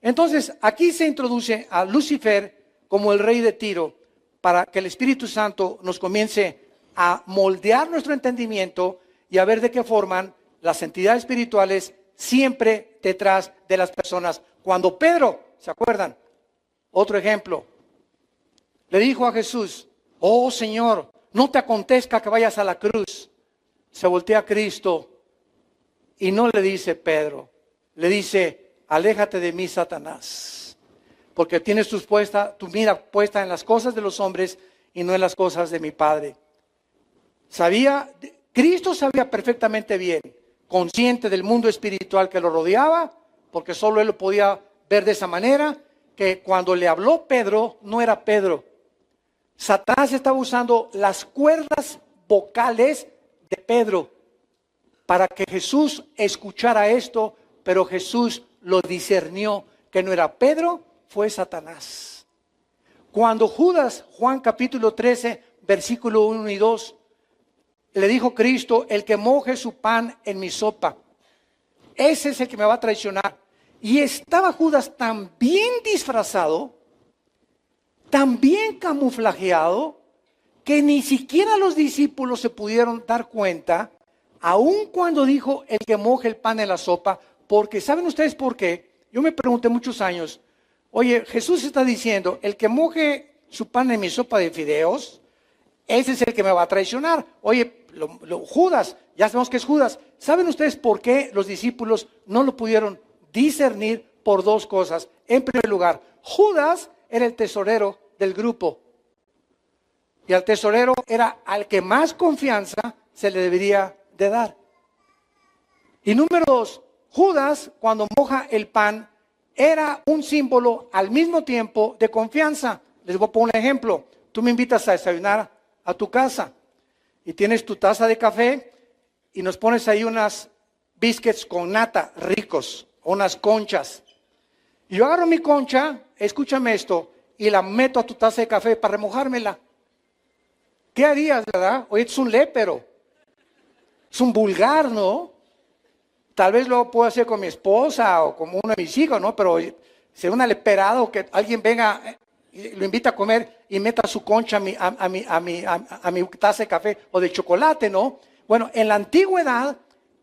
Entonces aquí se introduce a Lucifer como el rey de Tiro para que el Espíritu Santo nos comience a moldear nuestro entendimiento y a ver de qué forman las entidades espirituales siempre detrás de las personas. Cuando Pedro, ¿se acuerdan? Otro ejemplo, le dijo a Jesús: oh Señor, no te acontezca que vayas a la cruz. Se voltea a Cristo y no le dice Pedro, le dice: aléjate de mí, Satanás, porque tienes tu mira puesta en las cosas de los hombres y no en las cosas de mi Padre. Cristo sabía perfectamente bien, consciente del mundo espiritual que lo rodeaba, porque solo él lo podía ver de esa manera, que cuando le habló Pedro, no era Pedro. Satanás estaba usando las cuerdas vocales de Pedro para que Jesús escuchara esto, pero Jesús lo discernió que no era Pedro, fue Satanás. Cuando Judas, Juan capítulo 13, versículo 1 y 2, le dijo Cristo: el que moje su pan en mi sopa, ese es el que me va a traicionar. Y estaba Judas tan bien disfrazado, tan bien camuflajeado, que ni siquiera los discípulos se pudieron dar cuenta, aun cuando dijo el que moje el pan en la sopa, porque ¿saben ustedes por qué? Yo me pregunté muchos años, oye, Jesús está diciendo, el que moje su pan en mi sopa de fideos, ese es el que me va a traicionar. Oye, Judas, ya sabemos que es Judas. ¿Saben ustedes por qué los discípulos no lo pudieron discernir? Por dos cosas. En primer lugar, Judas era el tesorero del grupo. Y al tesorero era al que más confianza se le debería de dar. Y número dos, Judas, cuando moja el pan, era un símbolo al mismo tiempo de confianza. Les voy a poner un ejemplo. Tú me invitas a desayunar a tu casa y tienes tu taza de café y nos pones ahí unas biscuits con nata ricos, unas conchas. Y yo agarro mi concha, escúchame esto, y la meto a tu taza de café para remojármela. ¿Qué harías, verdad? Oye, es un lépero. Es un vulgar, ¿no? Tal vez lo puedo hacer con mi esposa o con uno de mis hijos, ¿no? Pero sería una leperada o que alguien venga y lo invita a comer y meta su concha a mi taza de café o de chocolate, ¿no? Bueno, en la antigüedad,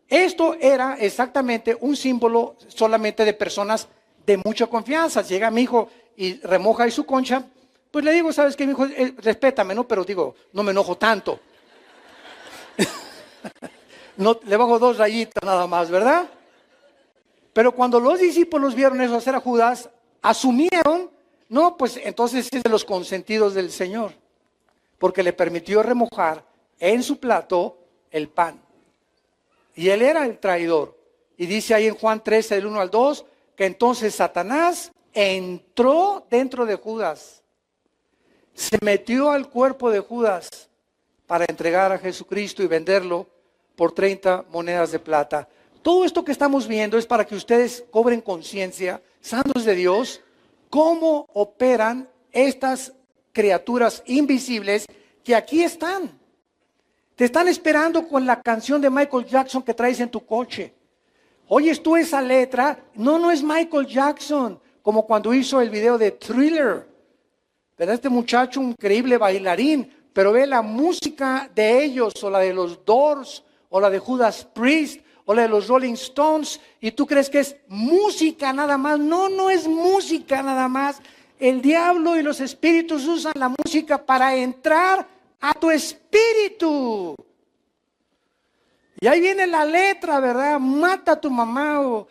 esto era exactamente un símbolo solamente de personas de mucha confianza. Llega mi hijo y remoja ahí su concha, pues le digo, ¿sabes qué, mi hijo? Respétame, ¿no? Pero digo, no me enojo tanto. No, le bajo 2 rayitas nada más, ¿verdad? Pero cuando los discípulos vieron eso hacer a Judas, asumieron, no, pues entonces es de los consentidos del Señor, porque le permitió remojar en su plato el pan. Y él era el traidor. Y dice ahí en Juan 13, del 1 al 2, que entonces Satanás entró dentro de Judas, se metió al cuerpo de Judas para entregar a Jesucristo y venderlo por 30 monedas de plata. Todo esto que estamos viendo es para que ustedes cobren conciencia, santos de Dios, cómo operan estas criaturas invisibles que aquí están. Te están esperando con la canción de Michael Jackson que traes en tu coche. Oyes tú esa letra, no es Michael Jackson, como cuando hizo el video de Thriller. ¿Verdad? Este muchacho, un increíble bailarín, pero ve la música de ellos, o la de los Doors, o la de Judas Priest, o la de los Rolling Stones, y tú crees que es música nada más. No es música nada más. El diablo y los espíritus usan la música para entrar a tu espíritu. Y ahí viene la letra, ¿verdad? Mata a tu mamá o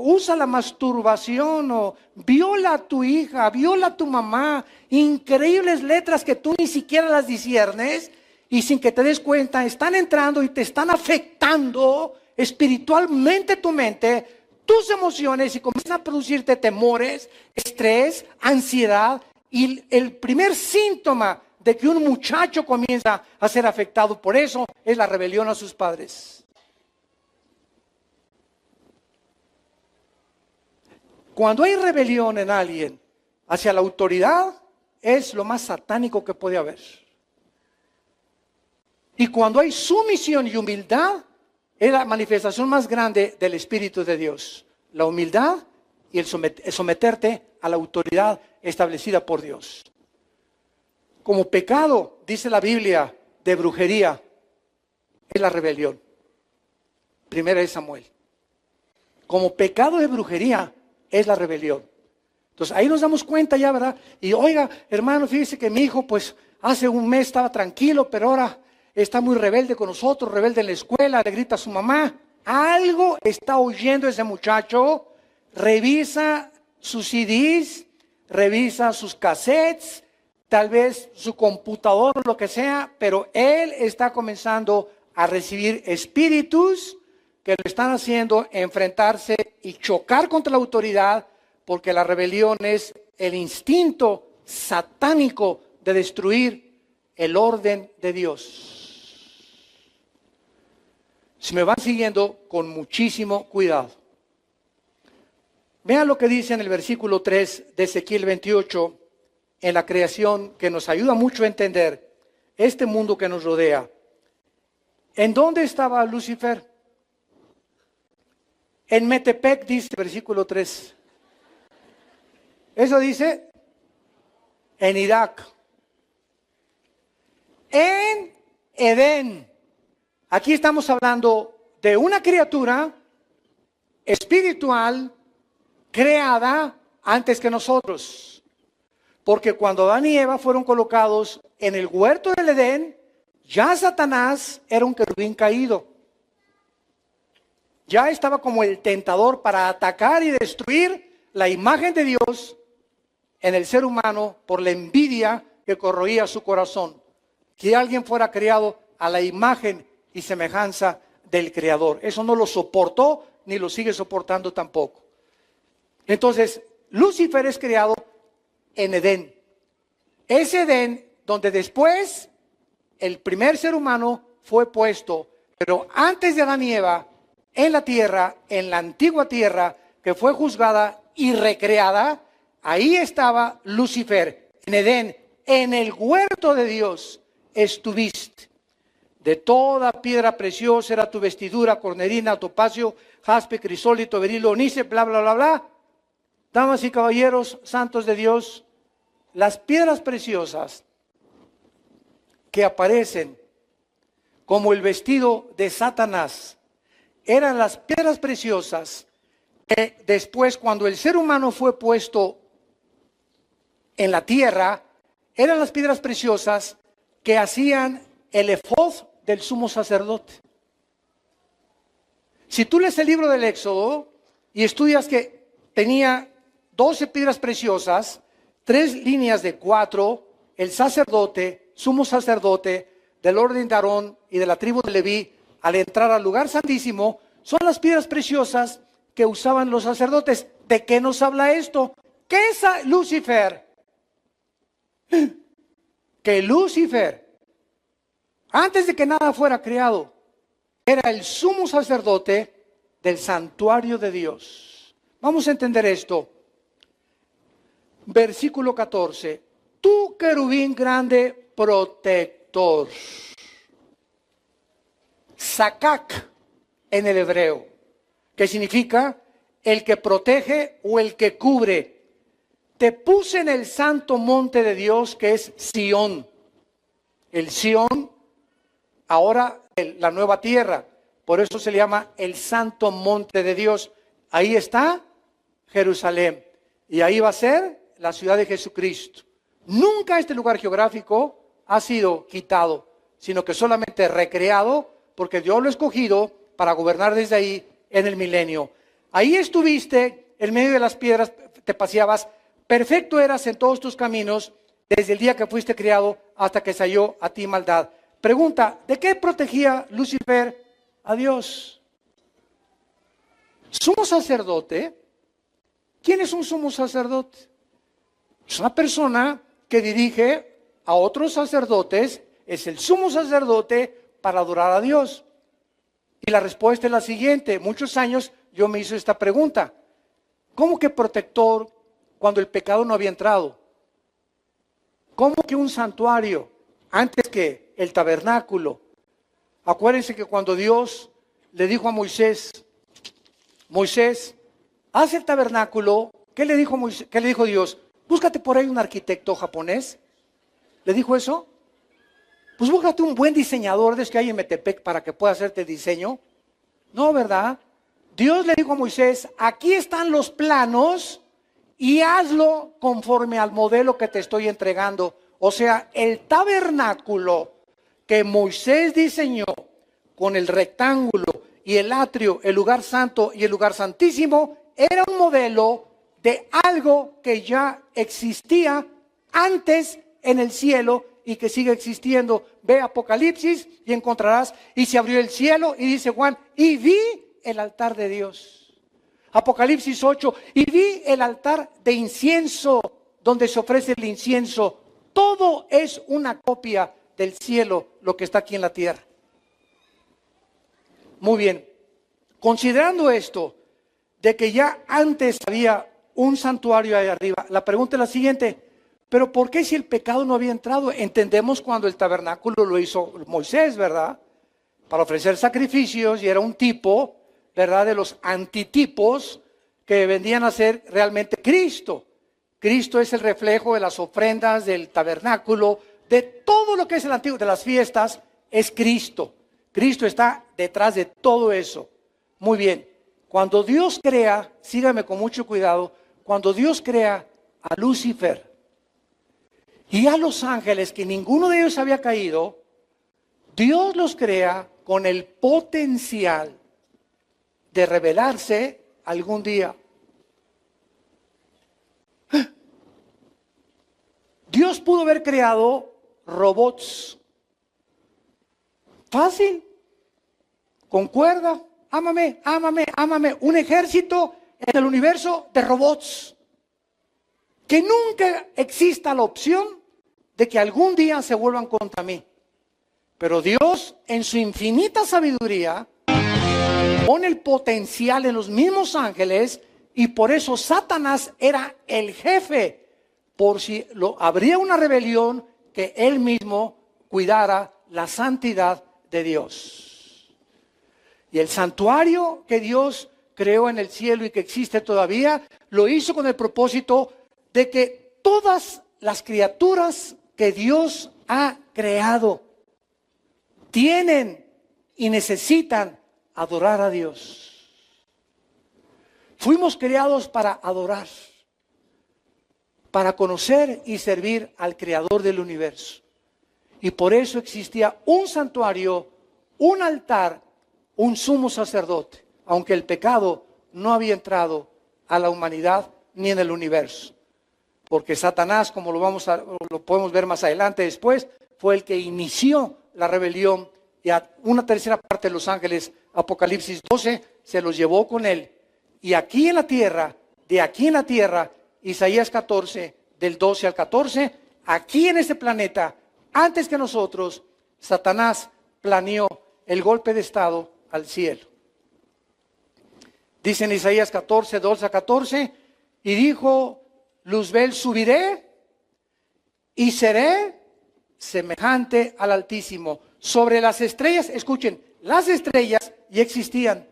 usa la masturbación o viola a tu hija, viola a tu mamá. Increíbles letras que tú ni siquiera las disciernes y sin que te des cuenta están entrando y te están afectando espiritualmente tu mente, tus emociones y comienzan a producirte temores, estrés, ansiedad. Y el primer síntoma de que un muchacho comienza a ser afectado por eso es la rebelión a sus padres. Cuando hay rebelión en alguien hacia la autoridad, es lo más satánico que puede haber. Y cuando hay sumisión y humildad, es la manifestación más grande del Espíritu de Dios. La humildad y el someterte a la autoridad establecida por Dios. Como pecado, dice la Biblia, de brujería, es la rebelión. Primera de Samuel. Como pecado de brujería, es la rebelión. Entonces ahí nos damos cuenta ya, ¿verdad? Y oiga, hermano, fíjese que mi hijo, pues hace un mes estaba tranquilo, pero ahora está muy rebelde con nosotros, rebelde en la escuela, le grita a su mamá. Algo está oyendo ese muchacho. Revisa sus CDs, revisa sus cassettes, tal vez su computador, lo que sea, pero él está comenzando a recibir espíritus que lo están haciendo enfrentarse y chocar contra la autoridad, porque la rebelión es el instinto satánico de destruir el orden de Dios. Si me van siguiendo, con muchísimo cuidado. Vean lo que dice en el versículo 3 de Ezequiel 28, en la creación, que nos ayuda mucho a entender este mundo que nos rodea. ¿En dónde estaba Lucifer? En Metepec, dice versículo 3. Eso dice en Irak. En Edén. Aquí estamos hablando de una criatura espiritual creada antes que nosotros. Porque cuando Adán y Eva fueron colocados en el huerto del Edén, ya Satanás era un querubín caído. Ya estaba como el tentador para atacar y destruir la imagen de Dios en el ser humano por la envidia que corroía su corazón. Que alguien fuera creado a la imagen y semejanza del Creador. Eso no lo soportó ni lo sigue soportando tampoco. Entonces, Lucifer es creado en Edén. Es Edén donde después el primer ser humano fue puesto, pero antes de Adán y Eva, en la tierra, en la antigua tierra, que fue juzgada y recreada, ahí estaba Lucifer, en Edén, en el huerto de Dios estuviste. De toda piedra preciosa era tu vestidura, cornerina, topacio, jaspe, crisólito, berilo, onice, bla, bla, bla, bla. Damas y caballeros, santos de Dios, las piedras preciosas que aparecen como el vestido de Satanás, eran las piedras preciosas que después, cuando el ser humano fue puesto en la tierra, eran las piedras preciosas que hacían el efod del sumo sacerdote. Si tú lees el libro del Éxodo y estudias que tenía 12 piedras preciosas, 3 líneas de 4, el sacerdote, sumo sacerdote, del orden de Aarón y de la tribu de Leví, al entrar al lugar santísimo, son las piedras preciosas que usaban los sacerdotes. ¿De qué nos habla esto? ¿Qué es Lucifer? Que Lucifer, antes de que nada fuera creado, era el sumo sacerdote del santuario de Dios. Vamos a entender esto. Versículo 14. Tú, querubín grande, protector. Sakak en el hebreo, que significa el que protege o el que cubre. Te puse en el santo monte de Dios, que es Sión. El Sión, ahora la nueva tierra, por eso se le llama el santo monte de Dios. Ahí está Jerusalén y ahí va a ser la ciudad de Jesucristo. Nunca este lugar geográfico ha sido quitado, sino que solamente recreado porque Dios lo ha escogido para gobernar desde ahí en el milenio. Ahí estuviste en medio de las piedras, te paseabas, perfecto eras en todos tus caminos, desde el día que fuiste criado hasta que salió a ti maldad. Pregunta, ¿de qué protegía Lucifer a Dios? Sumo sacerdote. ¿Quién es un sumo sacerdote? Es una persona que dirige a otros sacerdotes, es el sumo sacerdote para adorar a Dios. Y la respuesta es la siguiente. Muchos años yo me hice esta pregunta. ¿Cómo que protector cuando el pecado no había entrado? ¿Cómo que un santuario antes que el tabernáculo? Acuérdense que cuando Dios le dijo a Moisés, Moisés, haz el tabernáculo, ¿qué le dijo Moisés? ¿Qué le dijo Dios? Búscate por ahí un arquitecto japonés. ¿Le dijo eso? Pues búscate un buen diseñador de los que hay en Metepec para que pueda hacerte diseño. No, ¿verdad? Dios le dijo a Moisés, aquí están los planos y hazlo conforme al modelo que te estoy entregando. O sea, el tabernáculo que Moisés diseñó con el rectángulo y el atrio, el lugar santo y el lugar santísimo, era un modelo de algo que ya existía antes en el cielo y que sigue existiendo. Ve Apocalipsis y encontrarás, y se abrió el cielo y dice Juan, y vi el altar de Dios. Apocalipsis 8, y vi el altar de incienso, donde se ofrece el incienso. Todo es una copia del cielo, lo que está aquí en la tierra. Muy bien, considerando esto, de que ya antes había un santuario ahí arriba, la pregunta es la siguiente, pero ¿por qué si el pecado no había entrado? Entendemos cuando el tabernáculo lo hizo Moisés, ¿verdad? Para ofrecer sacrificios, y era un tipo, ¿verdad?, de los antitipos que vendían a ser realmente Cristo. Cristo es el reflejo de las ofrendas, del tabernáculo, de todo lo que es el antiguo, de las fiestas, es Cristo. Cristo está detrás de todo eso. Muy bien, cuando Dios crea, sígame con mucho cuidado, cuando Dios crea a Lucifer y a los ángeles, que ninguno de ellos había caído, Dios los crea con el potencial de revelarse algún día. Dios pudo haber creado robots. Fácil. Con cuerda. Ámame, ámame, ámame. Un ejército en el universo de robots. Que nunca exista la opción de que algún día se vuelvan contra mí. Pero Dios, en su infinita sabiduría, pone el potencial en los mismos ángeles, y por eso Satanás era el jefe, por si habría una rebelión, que él mismo cuidara la santidad de Dios. Y el santuario que Dios creó en el cielo y que existe todavía, lo hizo con el propósito de que todas las criaturas que Dios ha creado tienen y necesitan adorar a Dios. Fuimos creados para adorar, para conocer y servir al Creador del universo. Y por eso existía un santuario, un altar, un sumo sacerdote, aunque el pecado no había entrado a la humanidad ni en el universo. Porque Satanás, como lo podemos ver más adelante después, fue el que inició la rebelión, y a una tercera parte de los ángeles, Apocalipsis 12, se los llevó con él. Y aquí en la tierra, de aquí en la tierra, Isaías 14, del 12 al 14, aquí en este planeta, antes que nosotros, Satanás planeó el golpe de estado al cielo. Dice en Isaías 14, 12 a 14, y dijo Luzbel, subiré y seré semejante al Altísimo. Sobre las estrellas, escuchen, las estrellas ya existían.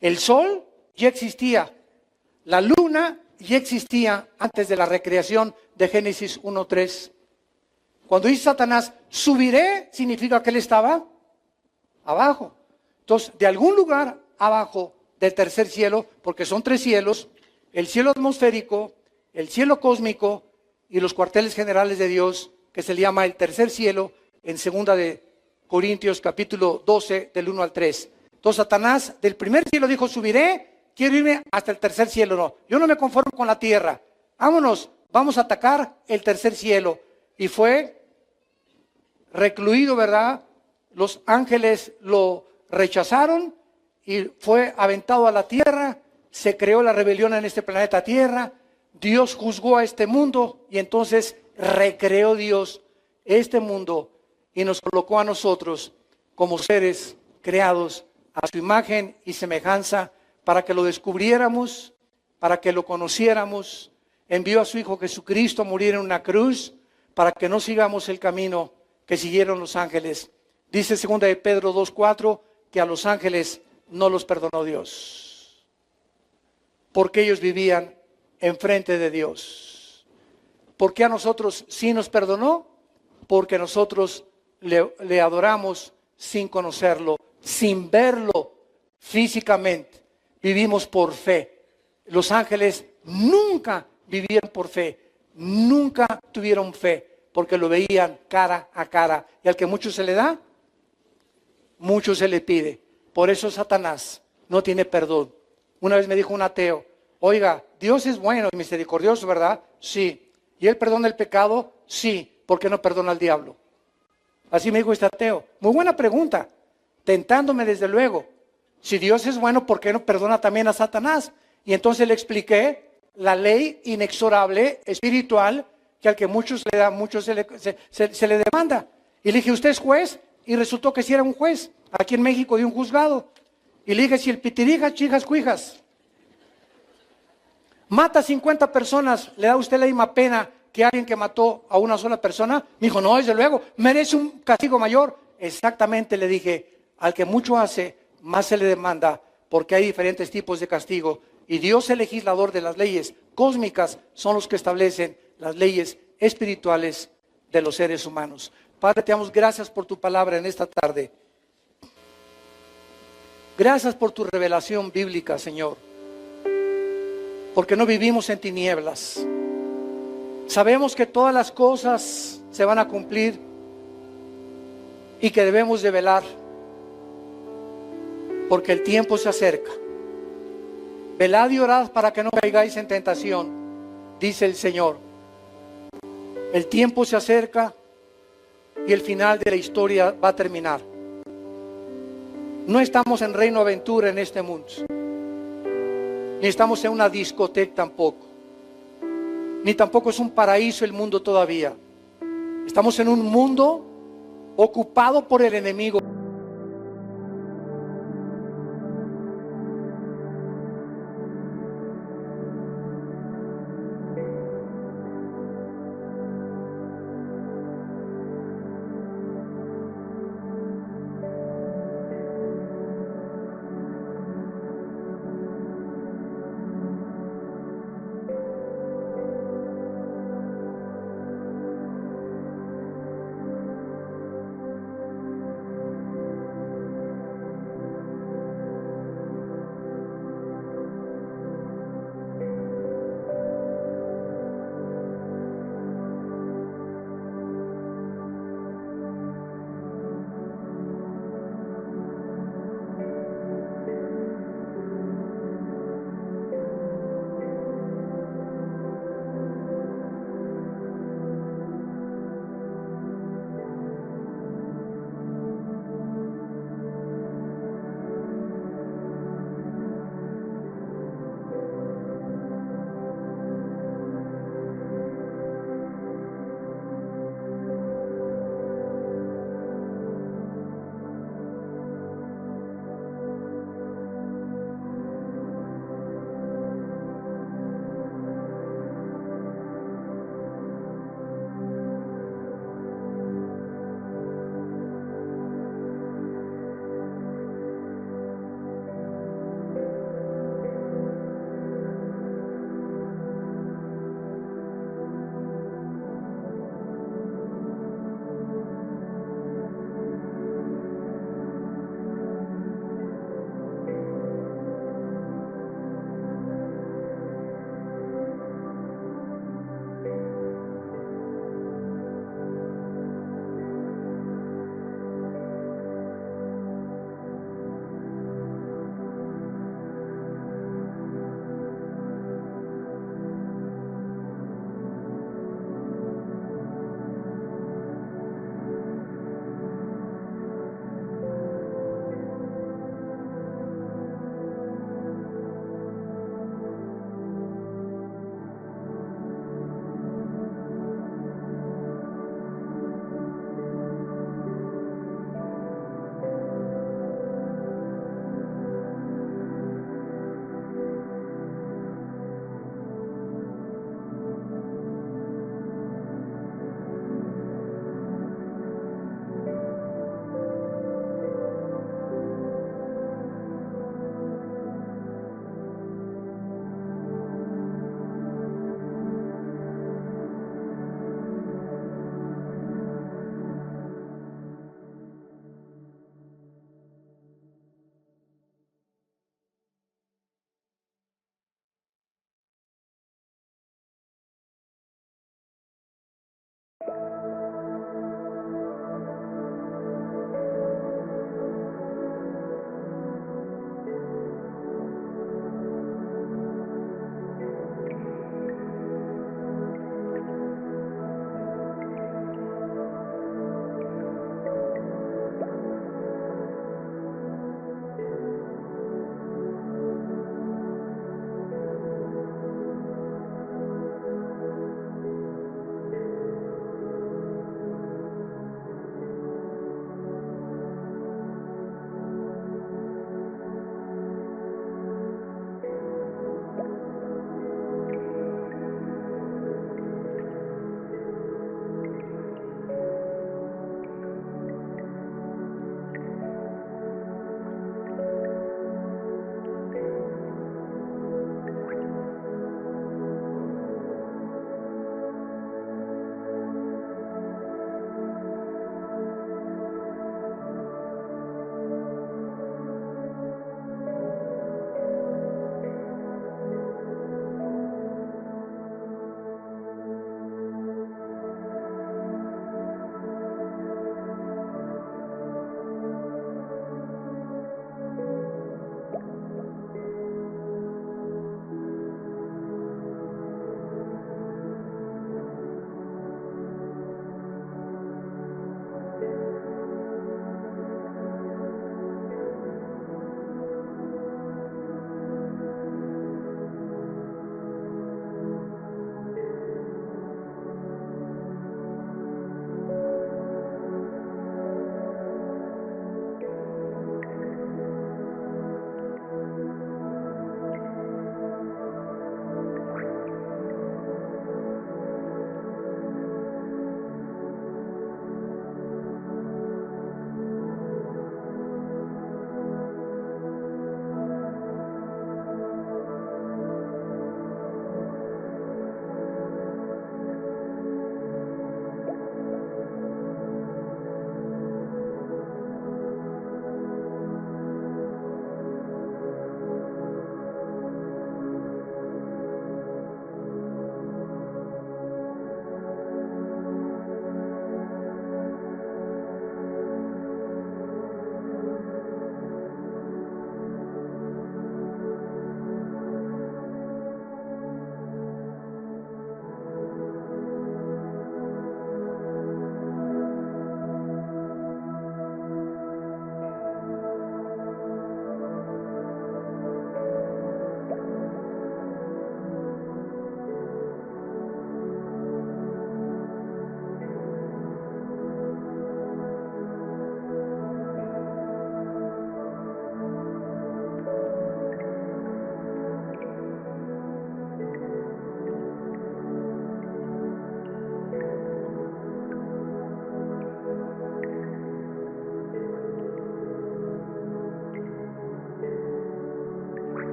El sol ya existía. La luna ya existía antes de la recreación de Génesis 1:3. Cuando dice Satanás, subiré, significa que él estaba abajo. Entonces, de algún lugar abajo del tercer cielo, porque son 3 cielos, el cielo atmosférico, el cielo cósmico y los cuarteles generales de Dios, que se le llama el tercer cielo, en segunda de Corintios capítulo 12 del 1 al 3. Entonces Satanás del primer cielo dijo, subiré, quiero irme hasta el tercer cielo. No, yo no me conformo con la tierra. Vámonos, vamos a atacar el tercer cielo. Y fue recluido, ¿verdad? Los ángeles lo rechazaron y fue aventado a la tierra. Se creó la rebelión en este planeta Tierra. Dios juzgó a este mundo y entonces recreó Dios este mundo y nos colocó a nosotros como seres creados a su imagen y semejanza para que lo descubriéramos, para que lo conociéramos. Envió a su Hijo Jesucristo a morir en una cruz para que no sigamos el camino que siguieron los ángeles. Dice 2 de Pedro 2:4 que a los ángeles no los perdonó Dios, porque ellos vivían enfrente de Dios. ¿Por qué a nosotros sí nos perdonó? Porque nosotros le adoramos sin conocerlo, sin verlo físicamente. Vivimos por fe. Los ángeles nunca vivieron por fe, nunca tuvieron fe, porque lo veían cara a cara. Y al que mucho se le da, mucho se le pide. Por eso Satanás no tiene perdón. Una vez me dijo un ateo, oiga, Dios es bueno y misericordioso, ¿verdad? Sí. ¿Y Él perdona el pecado? Sí. ¿Por qué no perdona al diablo? Así me dijo este ateo. Muy buena pregunta, tentándome desde luego. Si Dios es bueno, ¿por qué no perdona también a Satanás? Y entonces le expliqué la ley inexorable, espiritual, que al que muchos le da, muchos se le demanda. Y le dije, ¿usted es juez? Y resultó que sí era un juez, aquí en México, de un juzgado. Y le dije, si el pitirijas, chijas, cuijas, mata a 50 personas, ¿le da a usted la misma pena que alguien que mató a una sola persona? Me dijo, no, desde luego, merece un castigo mayor. Exactamente, le dije, al que mucho hace, más se le demanda, porque hay diferentes tipos de castigo. Y Dios, el legislador de las leyes cósmicas, son los que establecen las leyes espirituales de los seres humanos. Padre, te damos gracias por tu palabra en esta tarde. Gracias por tu revelación bíblica, Señor. Porque no vivimos en tinieblas. Sabemos que todas las cosas se van a cumplir y que debemos de velar, porque el tiempo se acerca. Velad y orad para que no caigáis en tentación, dice el Señor. El tiempo se acerca y el final de la historia va a terminar. No estamos en reino aventura en este mundo, ni estamos en una discoteca tampoco, ni tampoco es un paraíso el mundo todavía. Estamos en un mundo ocupado por el enemigo.